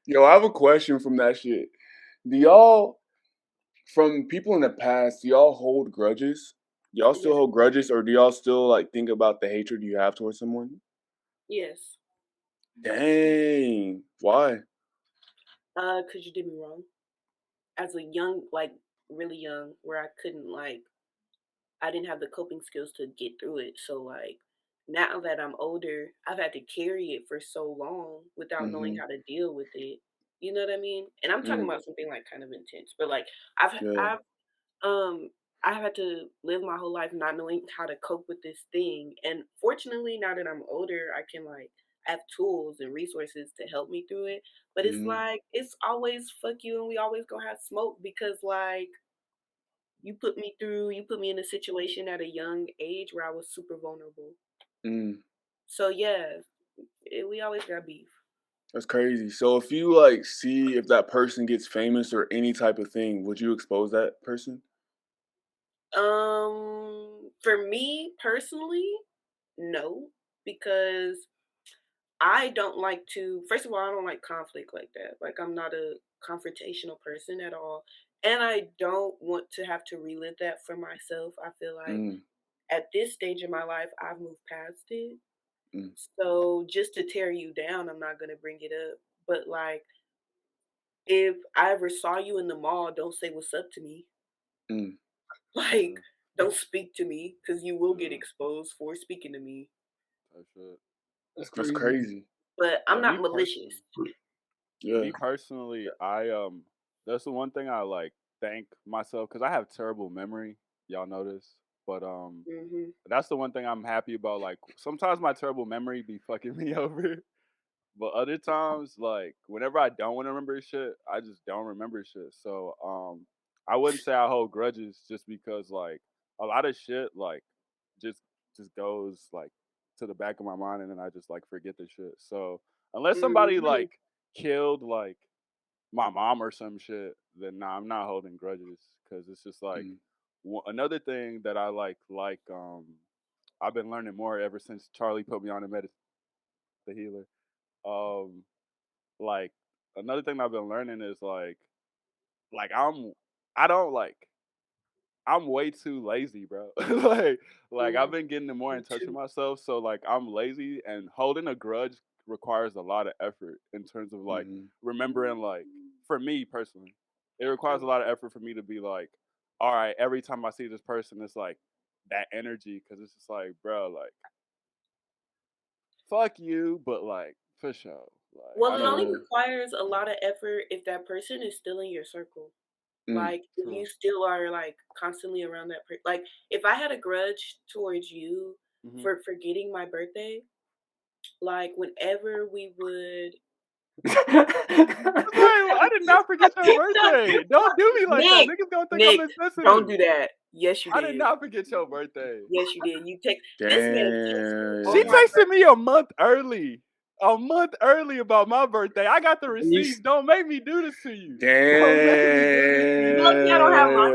Yo, I have a question from that shit. Do y'all, from people in the past, do y'all hold grudges? Do y'all still Yeah. hold grudges, or do y'all still like think about the hatred you have towards someone? Yes. Dang. Why? 'Cause you did me wrong. As a young, like really young, where I couldn't I didn't have the coping skills to get through it. So like now that I'm older, I've had to carry it for so long without knowing how to deal with it. You know what I mean? And I'm talking about something like kind of intense, but like Yeah. I've had to live my whole life not knowing how to cope with this thing. And fortunately, now that I'm older, I can have tools and resources to help me through it. But it's Mhm. like it's always fuck you and we always gonna have smoke because like You put me in a situation at a young age where I was super vulnerable. So yeah, we always got beef. That's crazy. So if you like see if that person gets famous or any type of thing, would you expose that person? For me personally, no, because I don't like to. First of all, I don't like conflict like that. Like, I'm not a confrontational person at all, and I don't want to have to relive that for myself. I feel like at this stage in my life, I've moved past it. So just to tear you down, I'm not gonna bring it up. But like, if I ever saw you in the mall, don't say what's up to me. Like, don't speak to me, because you will get exposed for speaking to me. That's crazy. But I'm not malicious. Me personally, that's the one thing I like thank myself, because I have terrible memory. Y'all know this, but that's the one thing I'm happy about. Like, sometimes my terrible memory be fucking me over. But other times, like, whenever I don't want to remember shit, I just don't remember shit. So, I wouldn't say I hold grudges, just because, like, a lot of shit, like, just goes, like, to the back of my mind, and then I just, like, forget the shit. So, unless somebody, like, killed, like, my mom or some shit, then nah, I'm not holding grudges, because it's just, like, another thing that I, I've been learning more ever since Charlie put me on the healer. Like, another thing I've been learning is like I don't like I'm way too lazy, bro. I've been getting more in touch with myself, so like I'm lazy, and holding a grudge requires a lot of effort in terms of like remembering, like, for me personally, it requires a lot of effort for me to be like, all right, every time I see this person, it's like that energy, because it's just like, bro, like, fuck you, but like, for sure. Like, Well, it only requires a lot of effort if that person is still in your circle. Like, if you still are, like, constantly around that person. Like, if I had a grudge towards you for forgetting my birthday, like, whenever we would... I did not forget your birthday. Don't do me like that. Niggas gonna think I'm insensitive. Don't do that. Yes, you did. I did not forget your birthday. Yes, you did. You text this man. She texted me a month early. A month early about my birthday. I got the receipts. Don't make me do this to you. Damn. Don't make me do this to you. No, I don't have mine.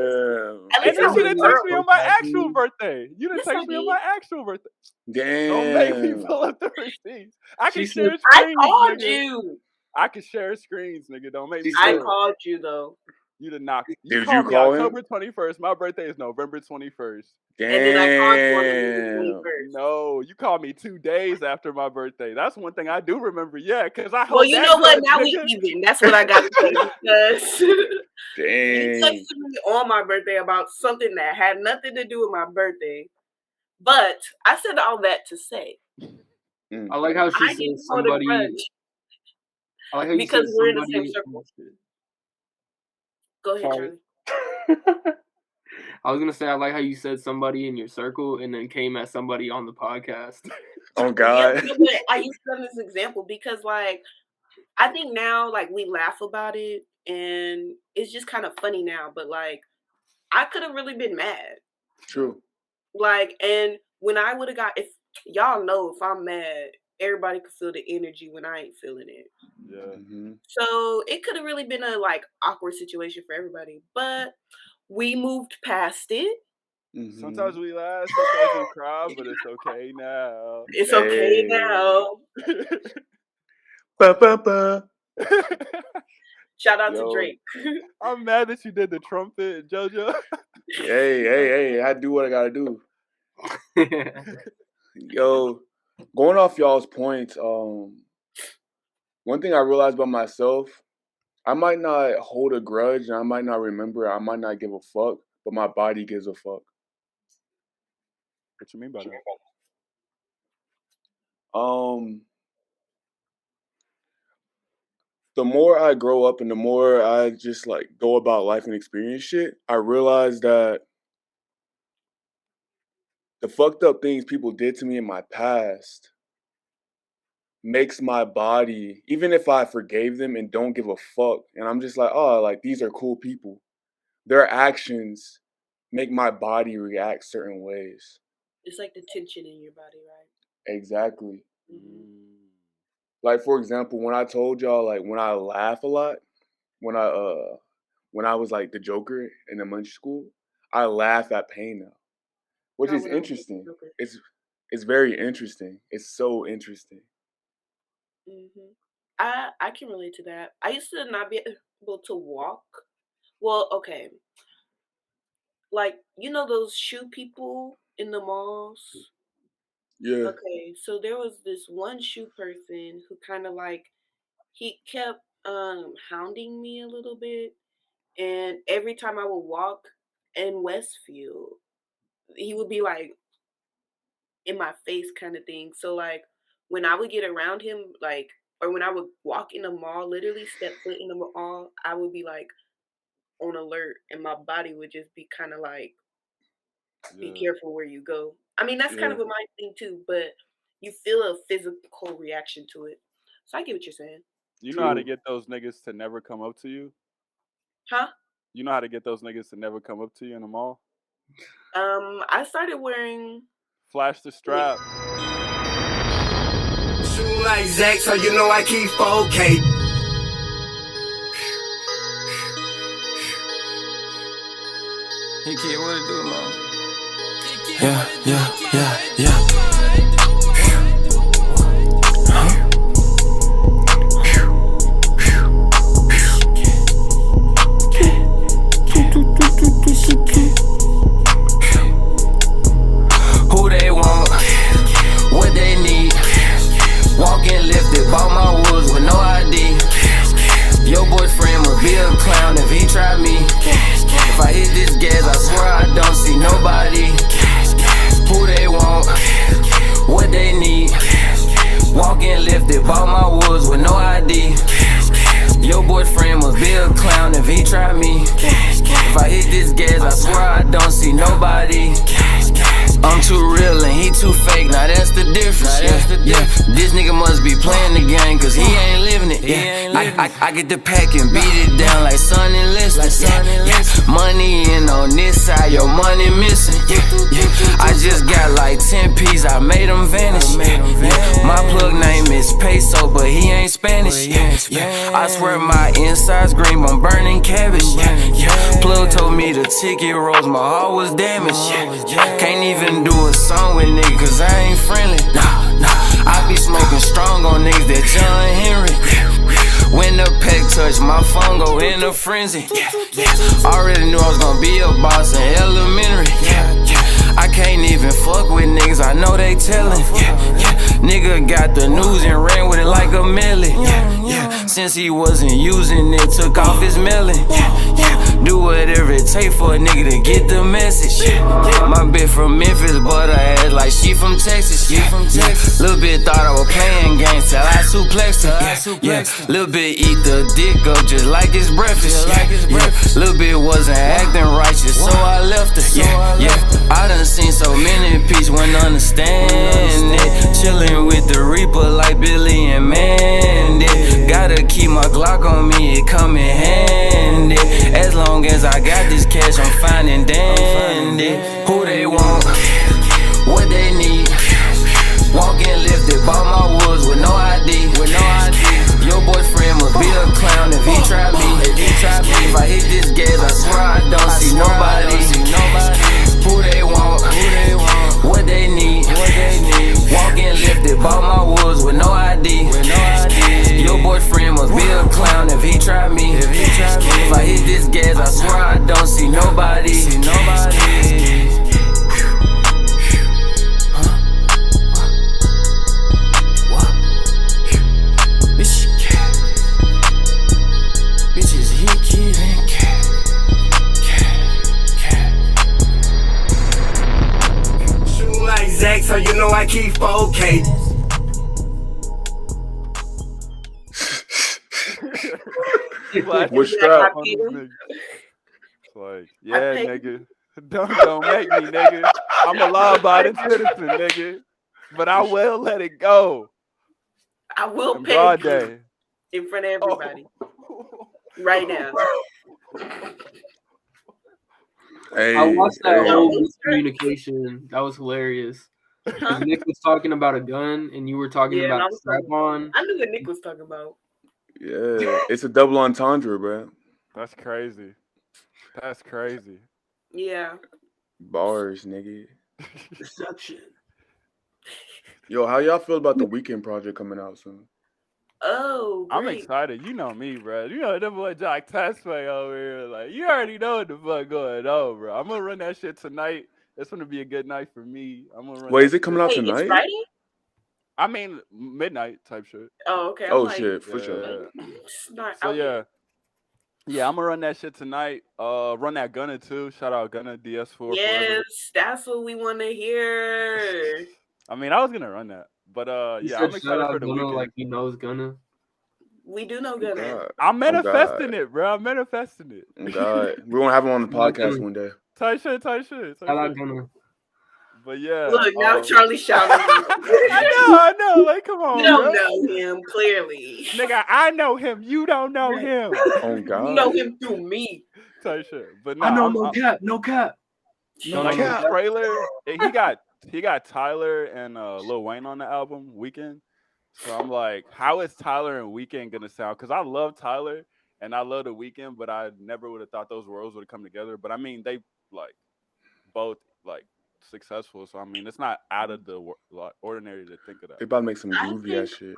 And then she didn't text me on my actual birthday. You didn't text me on my actual birthday. Damn. Don't make me pull up the receipts. I can share screens. I called you. I can share screens, nigga. Don't make me. I called you though. You did not. Did you call me October 21st. My birthday is November 21st. Damn. And then I called you on November 21st. No, you called me 2 days after my birthday. That's one thing I do remember. Yeah, because I. Well, you know what? Now we even. That's what I got to say, because you texted me on my birthday about something that had nothing to do with my birthday. But I said all that to say, I like how she said somebody. I like how you because said we're in the same circle. Go ahead, Charlie. I was gonna say I like how you said somebody in your circle and then came at somebody on the podcast. Oh God! Yeah, I used this example because, like, I think now, like, we laugh about it and it's just kind of funny now. But like, I could have really been mad. True. Like, and when I would have got, if y'all know, if I'm mad, everybody could feel the energy when I ain't feeling it. Yeah. So it could have really been a like awkward situation for everybody, but we moved past it. Sometimes we laugh, sometimes we cry, but it's okay now. It's okay now. Shout out to Drake. I'm mad that you did the trumpet, JoJo. Hey, I do what I gotta do. Yo, going off y'all's points, one thing I realized about myself, I might not hold a grudge and I might not remember, I might not give a fuck, but my body gives a fuck. What you mean by that? The more I grow up and the more I just like go about life and experience shit, I realize that the fucked up things people did to me in my past makes my body, even if I forgave them and don't give a fuck, and I'm just like, oh, like, these are cool people, their actions make my body react certain ways. It's like the tension in your body, right? Exactly. Like, for example, when I told y'all, like, when I laugh a lot, when I was like the Joker in the Munch School, I laugh at pain now, which is interesting. It's very interesting. It's so interesting. I can relate to that. I used to not be able to walk. Well, okay. Like, you know those shoe people in the malls? Yeah. Okay, so there was this one shoe person who kind of like, he kept hounding me a little bit, and every time I would walk in Westfield, he would be like in my face kind of thing. So like when I would get around him, like, or when I would walk in the mall, literally step foot in the mall, I would be like on alert, and my body would just be kind of like, be careful where you go. I mean, that's kind of a mind thing too, but you feel a physical reaction to it. So I get what you're saying. You know how to get those niggas to never come up to you? Huh? You know how to get those niggas to never come up to you in the mall? I started wearing... Flash the strap. Shoot like Zach, so you know I keep 4K. Hey kid, what it do, man? Yeah. Who they want, what they need. Walking lifted, bought my woods with no ID. Your boyfriend must be a clown if he try me. If I hit this gas, I swear I don't see nobody. Who they want, what they need. Walking lifted, bought my woods with no ID. Your boyfriend must be a clown if he try me. If I hit this gas, I swear I don't see nobody. I'm too real and he too fake, now that's the difference. This nigga must be playing the game, cause he ain't living it. I get the pack and beat it down like Son enlisted. Money in on this side, your money missing. I just got like 10 P's, I made them vanish. My plug name is Peso, but he ain't Spanish. I swear my inside's green, I'm burning cabbage. Plug told me the ticket rose, my heart was damaged. Can't even do a song with niggas, cause I ain't friendly. I be smoking strong on niggas that John Henry. When the pack touch, my phone go in a frenzy. Already knew I was gonna be a boss in elementary. I can't even fuck with niggas, I know they tellin'. Nigga got the news and ran with it like a melon. Since he wasn't using it, took off his melon. Do whatever it take for a nigga to get the message. My bitch from Memphis, but her ass like she from Texas. Little bit thought I was playing games till I suplexed her. Little bit eat the dick up just like it's breakfast. Little bit wasn't acting righteous, so I left her. I done seen so many peeps wouldn't understand it. Chillin' with the Reaper like Billy and Mandy. Gotta keep my Glock on me, it come in handy. As long as I got this cash, I'm fine and dandy. Who they want, what they need. Walking lifted, bought my woods with no ID. Your boyfriend must be a clown if he try me. If I hit this gas, I swear I don't see nobody. Who they want, what they need. Walking lifted, bought my woods with no ID. Your boyfriend must be a clown if he try me. If I hit this gas, I swear I don't see nobody. Bitches hit kid and cat. Shoot like Zach, so you know I keep 4K. What strap? It's like, yeah, nigga. Don't make me, nigga. I'm a law-abiding citizen, nigga. But I will let it go. I will pay you in front of everybody. Right now. I watched that Hey. whole miscommunication. That was hilarious. Because Huh? Nick was talking about a gun, and you were talking Yeah, and about I a was talking. strap-on. I knew what Nick was talking about. Yeah, it's a double entendre, bro. That's crazy. That's crazy. Yeah. Bars, nigga. Deception. Yo, how y'all feel about the Weeknd project coming out soon? Oh, I'm great. excited. You know me, bro. You know that boy Jack Tasway over here. Like, you already know what the fuck going on, bro. I'm gonna run that shit tonight. It's gonna be a good night for me. I'm gonna run. Wait, that is it coming out Wait, it's tonight? Friday? I mean, midnight type shit. Oh, okay. I'm Oh like, shit, for sure. it's not So out yet. yeah, I'm gonna run that shit tonight. Run that Gunna too. Shout out Gunna DS4 Yes, forever. that's what we want to hear. I mean, I was gonna run that, but He yeah, said, I'm "Shout excited for out the Gunna weekend. like he knows Gunna." We do know Oh Gunna. God. I'm Oh manifesting God. it, bro. I'm manifesting it. Oh God. We're gonna have him on the Shout out podcast Gunna. one day. Tight shit. Shout out Gunna. But yeah. Look, now Charlie shouting. I know. Like, come on, You don't bro. know him, clearly. Nigga, I know him. You don't know him. Oh You God. know him through me. Tight shit. But I know, no, no cap, no cap. No like cap. the trailer, he got Tyler and Lil Wayne on the album Weeknd. So I'm like, how is Tyler and Weeknd gonna sound? Because I love Tyler and I love the Weeknd, but I never would have thought those worlds would have come together. But I mean, they like both like successful. So I mean, it's not out of the ordinary to think of They that. about to make some I groovy think ass shit.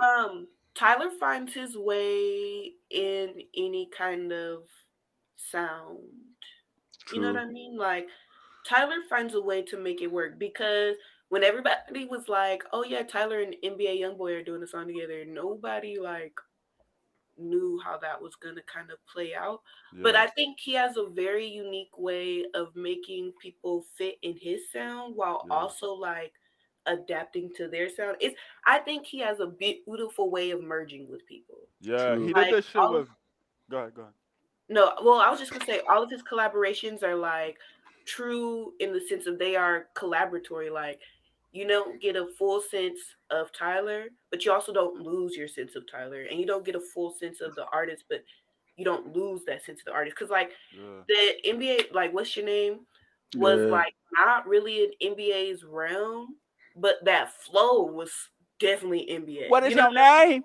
Tyler finds his way in any kind of sound. You know what I True. mean? Like Tyler finds a way to make it work because when everybody was like, "Oh yeah, Tyler and NBA YoungBoy are doing a song together," nobody like knew how that was gonna kind of play out. But Yeah. I think he has a very unique way of making people fit in his sound while Yeah. also like adapting to their sound. I think he has a beautiful way of merging with people. Yeah, True. he did Like this shit with. Go ahead. no, well, I was just gonna say all of his collaborations are like true in the sense of they are collaboratory. Like you don't get a full sense of Tyler, but you also don't lose your sense of Tyler, and you don't get a full sense of the artist, but you don't lose that sense of the artist. Because like Yeah. the NBA, like what's your name, was Yeah. like not really in NBA's realm, but that flow was definitely NBA. What is You know? your name?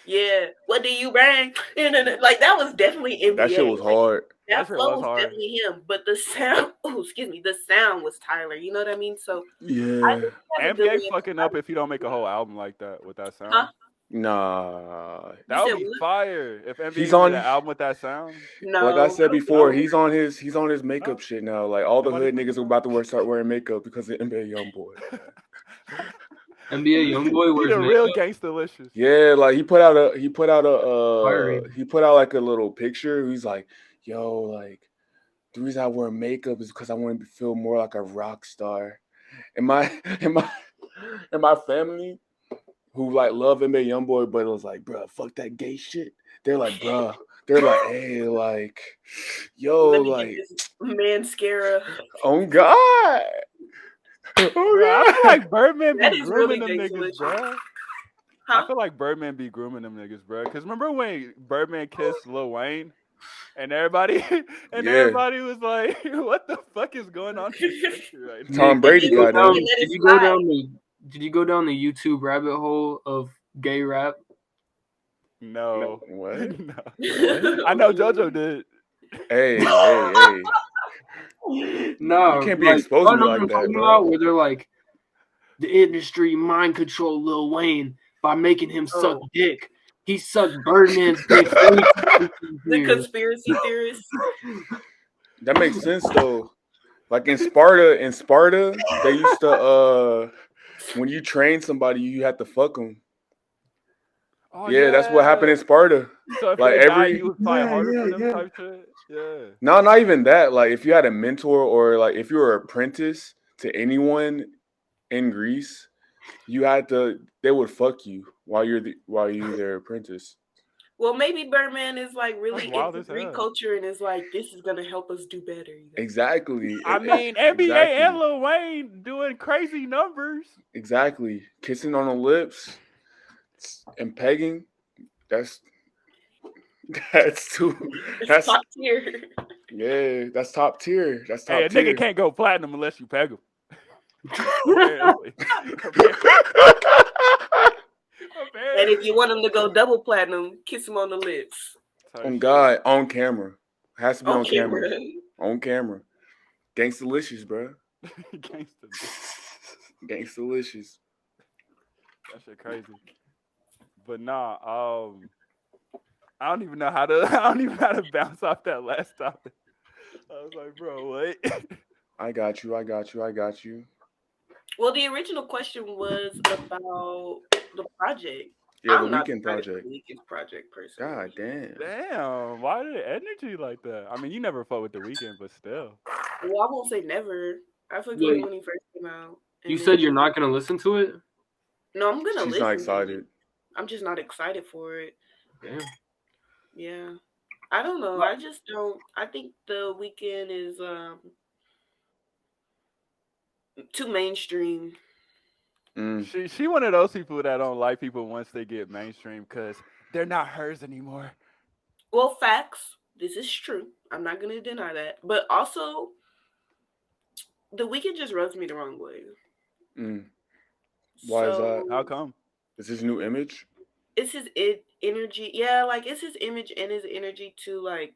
Yeah. What do you bring? Like that was definitely NBA. That shit was hard. That shit flow was was hard. definitely him, but the sound, the sound was Tyler. You know what I mean? So I Yeah. think he has a good NBA way of fucking up if you don't make a whole album like that with that sound. Huh? Nah. You That would said be what? fire if NBA He's made on. an album with that sound. No. Like I said before, he's on his No? makeup shit now. Like all the Nobody hood niggas are about to start wearing makeup because of NBA YoungBoy. NBA YoungBoy He wears the real makeup. gangsta-licious. Yeah, like he put out Fiery. like a little picture. He's like, yo, like the reason I wear makeup is because I want to feel more like a rock star. And my and my family who like love NBA YoungBoy, but it was like, bruh, fuck that gay shit. They're like, bruh. They're like, hey, like, yo, Let me like, get this mascara. oh God. Oh Bro, I God. feel like Birdman That be is grooming really them niggas, gangsta-licious. bro. Huh? I feel like Birdman be grooming them niggas, bro. Because remember when Birdman kissed Lil Wayne? And everybody everybody was like, what the fuck is going on in this country right now? Tom Brady got him. Did you go down the YouTube rabbit hole of gay rap? No. What? No. What? I know JoJo did. Hey. No, You can't be exposing me like that, bro. where they're like, the industry mind control Lil Wayne by making him suck dick. He sucked Birdman's dick. The conspiracy theorists. That makes sense though. Like in Sparta, they used to when you train somebody, you have to fuck them. Oh, Yeah, that's what happened in Sparta. So if like they die, you would fight harder for them type shit? Yeah. No, not even that. Like if you had a mentor or like if you were an apprentice to anyone in Greece, they would fuck you while you're their apprentice. Well, maybe Birdman is like really wild into as Greek hell. culture and is like, this is gonna help us do better. You know? Exactly. I mean, NBA Exactly. and Lil Wayne doing crazy numbers. Exactly. Kissing on the lips and pegging. That's top tier. Yeah, that's top tier. That's top Hey, a tier. nigga can't go platinum unless you peg him. Apparently. And if you want him to go double platinum, kiss him on the lips. On God, on camera. Has to be On on camera. camera. On camera. Gangstalicious, bro. Gangstalicious. That shit crazy. But nah, I don't even know how to bounce off that last topic. I was like, bro, what? I got you. Well, the original question was about the project. Yeah, I'm the not Weeknd project. The Weeknd project personally. God damn. Damn, why did energy like that? I mean, you never fought with the Weeknd, but still. Well, I won't say never. I fucked with him when he first came out. You said you're not gonna listen to it? No, I'm gonna listen. She's not excited. I'm just not excited for it. Damn. Yeah. I don't know. I just don't. I think the Weeknd is too mainstream. She one of those people that don't like people once they get mainstream because they're not hers anymore. Well, facts. This is true. I'm not gonna deny that. But also, the Weeknd just rubs me the wrong way. Why is that? How come? Is his new image? It's his energy. Yeah, like it's his image and his energy too. Like,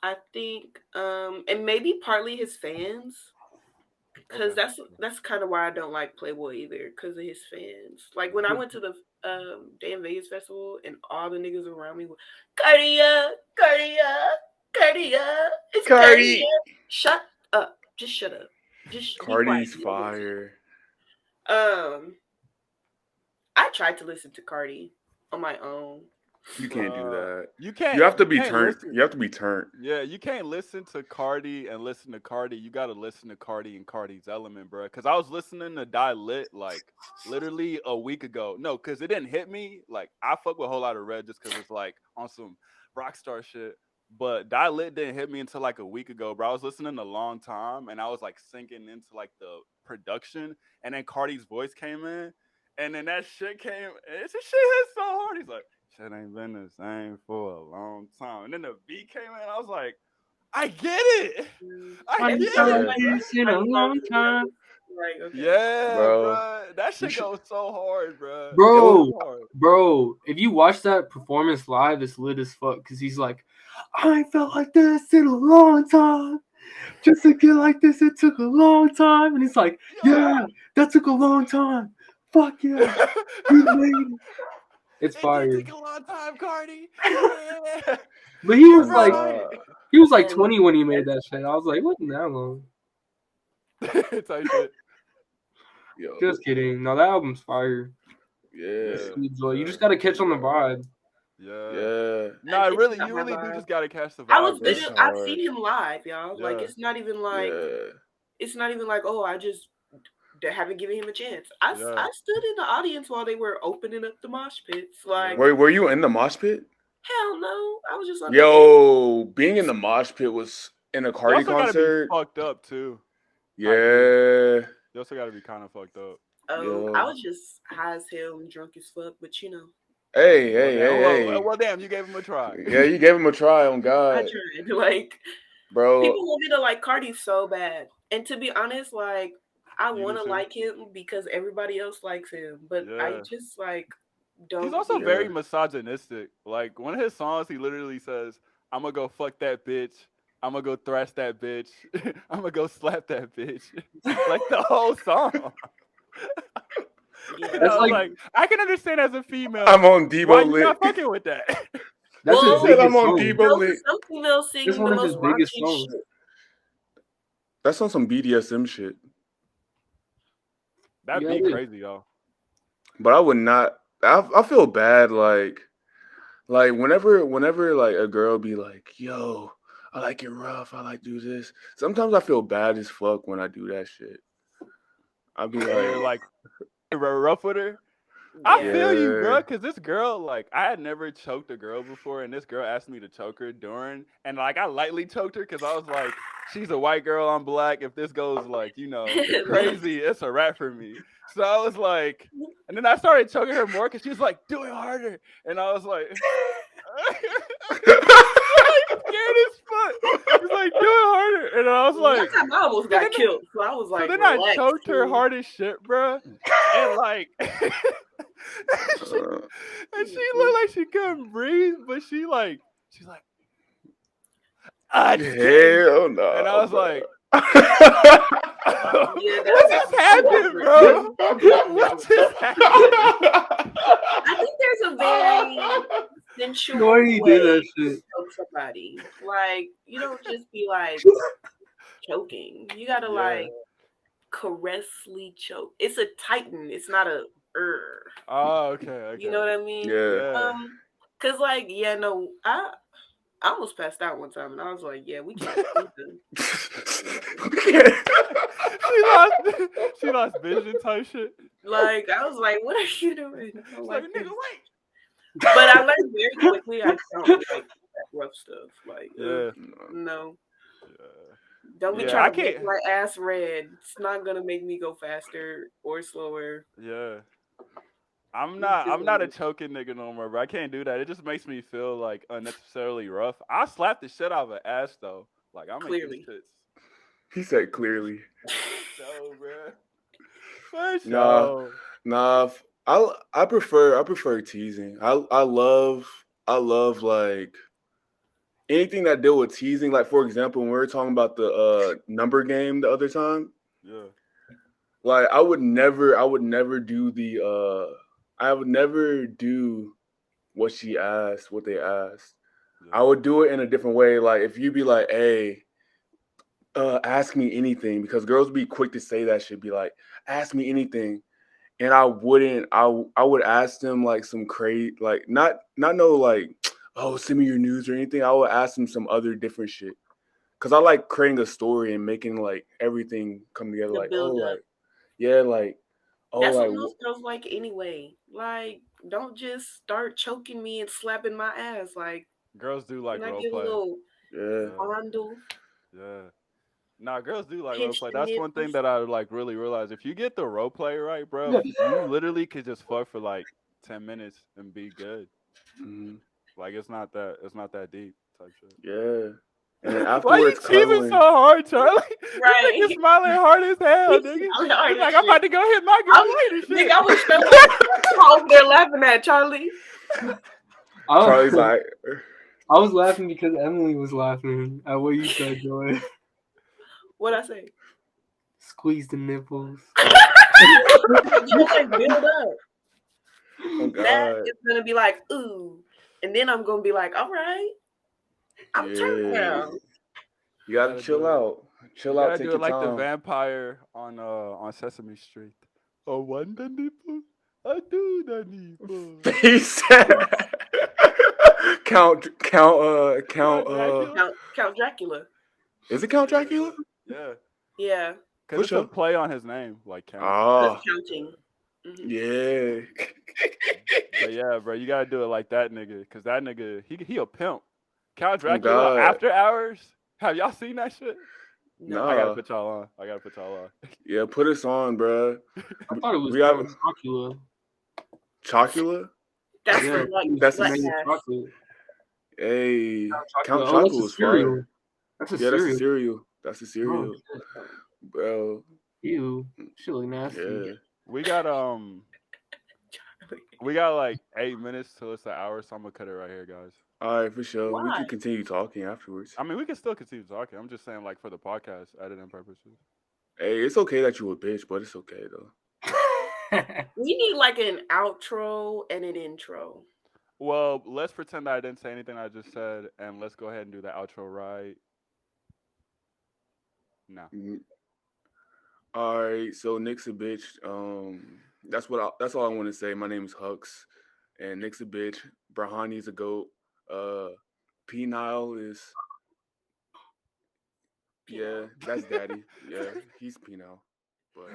I think, and maybe partly his fans. Because that's kind of why I don't like Playboi either, because of his fans. Like when I went to the Dan Vegas festival and all the niggas around me were Cardia, it's Cardi. Shut up. Just shut up. Just Cardi's fire. I tried to listen to Cardi on my own. You can't do that. You can't. You have to be turned. Listen. You have to be turned. Yeah, you can't listen to Cardi and listen to Cardi. You got to listen to Cardi and Cardi's element, bro. Because I was listening to Die Lit like literally a week ago. No, because it didn't hit me. Like I fuck with a whole lot of Red just because it's like on some rockstar shit. But Die Lit didn't hit me until like a week ago, bro. I was listening a long time and I was like sinking into like the production, and then Cardi's voice came in, and then that shit came. It's shit hit so hard. He's like, shit ain't been the same for a long time. And then the beat came in, and I was like, I get it. I get it. In a long time. Right, okay. Yeah, bro. That shit goes so hard, bro. Bro, if you watch that performance live, it's lit as fuck. Because he's like, I ain't felt like this in a long time. Just to get like this, it took a long time. And he's like, yeah, that took a long time. Fuck yeah. We made it. It's fire. It did take a long time, Cardi. Yeah. But he was like 20 when he made that shit. I was like, wasn't that long. Type shit. Yo. Just kidding. No, that album's fire. Yeah. You just gotta catch on the vibe. Yeah. No, really, you really do just gotta catch the vibe. I've seen him live, y'all. Yeah. Like it's not even like oh, I just haven't given him a chance. I stood in the audience while they were opening up the mosh pits. Like, were you in the mosh pit? Hell no, I was just like, being in the mosh pit was in a Cardi concert. Gotta be fucked up too. Yeah, you also gotta be kind of fucked up. Oh, I was just high as hell and drunk as fuck, but you know. Hey. Well, damn, you gave him a try. Yeah, you gave him a try. On God, I tried. Like, bro, people want me to like Cardi so bad, and to be honest, like, I want to like him because everybody else likes him, but I just like don't. He's also very misogynistic. Like one of his songs, he literally says, "I'm gonna go fuck that bitch. I'm gonna go thrash that bitch. I'm gonna go slap that bitch." Like the whole song. That's like I can understand as a female. I'm on Debo why lit. You not fucking with that? That's his biggest I'm on song. Debo lit. Some females sing the most biggest songs. Shit. That's on some BDSM shit. That'd be crazy, y'all. But I would not. I feel bad, like whenever like a girl be like, "Yo, I like it rough. I like do this." Sometimes I feel bad as fuck when I do that shit. I'd be like rough with her. I feel you, bro, because this girl, like, I had never choked a girl before, and this girl asked me to choke her during, and, like, I lightly choked her because I was like, she's a white girl, I'm black. If this goes, like, you know, crazy, it's a wrap for me. So I was like, and then I started choking her more because she was like, do it harder. And I was like, scared as fuck. He's like, do it harder. And I was like, that time I almost got killed. So I was like, so then I relax, choked her dude. hard as shit, bro. And like, and she looked like she couldn't breathe, but she's like, hell no. And I was like, Yeah, what just happened, bro? What just happened? I think there's a very sensual Why you way do that to shit? choke somebody. Like, you don't just be like choking. You gotta like caressly choke. It's a tighten. It's not a Oh, okay. You know what I mean? Yeah. Cause like, yeah, no, I almost passed out one time, and I was like, yeah, we can't. She lost vision type shit. Like, I was like, what are you doing? I don't Like, like nigga, this. wait. But I learned very quickly I don't like that rough stuff. Like, no. Don't be trying to make my ass red. It's not gonna make me go faster or slower. Yeah. I'm not a choking nigga no more, bro. I can't do that. It just makes me feel like unnecessarily rough. I slap the shit out of an ass though. Like I'm clearly. He said clearly. So, bro. Nah. I prefer teasing. I love like anything that deal with teasing. Like for example, when we were talking about the number game the other time. Yeah. Like I would never do what she asked, what they asked. Yeah. I would do it in a different way. Like if you be like, hey, ask me anything, because girls be quick to say that shit, be like, ask me anything. And I would ask them like some crazy, like not no like, oh, send me your news or anything. I would ask them some other different shit. Cause I like creating a story and making like everything come together. Like, oh, like, yeah, like, oh, that's like, what most girls like anyway. Like, don't just start choking me and slapping my ass. Like, girls do like role give play. A little fondle. Yeah. Nah, girls do like role play. That's one thing that I like really realize. If you get the role play right, bro, you literally could just fuck for like 10 minutes and be good. Mm-hmm. Like it's not that deep type shit. Yeah. And then afterwards, why you cheating so hard, Charlie? Right. This nigga smiling hard as hell, nigga. He's like, I'm about to go hit my girl later. Nigga, I was over there laughing at Charlie. Charlie's like, I was laughing because Emily was laughing at what you said, Joy. What'd I say? Squeeze the nipples. Build up. Oh, God. That is gonna be like, ooh. And then I'm gonna be like, all right. I'm turning now. You gotta chill out. Chill out. Take your time. Like the vampire on Sesame Street. Oh, one the nipple. I do the nipple. He said Count Dracula. Is it Count Dracula? Yeah. Yeah. Because it's a play on his name, like Count. Oh. Counting. Mm-hmm. Yeah. But yeah, bro, you gotta do it like that nigga, because that nigga, he a pimp. Count Dracula After Hours. Have y'all seen that shit? No. I gotta put y'all on. Yeah, put us on, bro. I thought it was Chocula. Chocula? That's the chocolate. Hey, Count Chocula was fire. That's a cereal. That's a cereal. Oh, bro. Ew. She look nasty. Yeah. We got like 8 minutes till it's an hour, so I'm gonna cut it right here, guys. All right, for sure. Why? We can continue talking afterwards. I mean, we can still continue talking. I'm just saying, like, for the podcast editing purposes. Hey, it's okay that you a bitch, but it's okay though. We need like an outro and an intro. Well, let's pretend that I didn't say anything I just said, and let's go ahead and do the outro right now. All right, so Nick's a bitch. That's all I want to say. My name is Hux, and Nick's a bitch. Berhani's a goat. Penile is, yeah, that's daddy. Yeah, he's Penile. But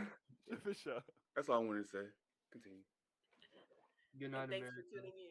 for sure. That's all I want to say. Continue. Good night, Thanks for tuning in.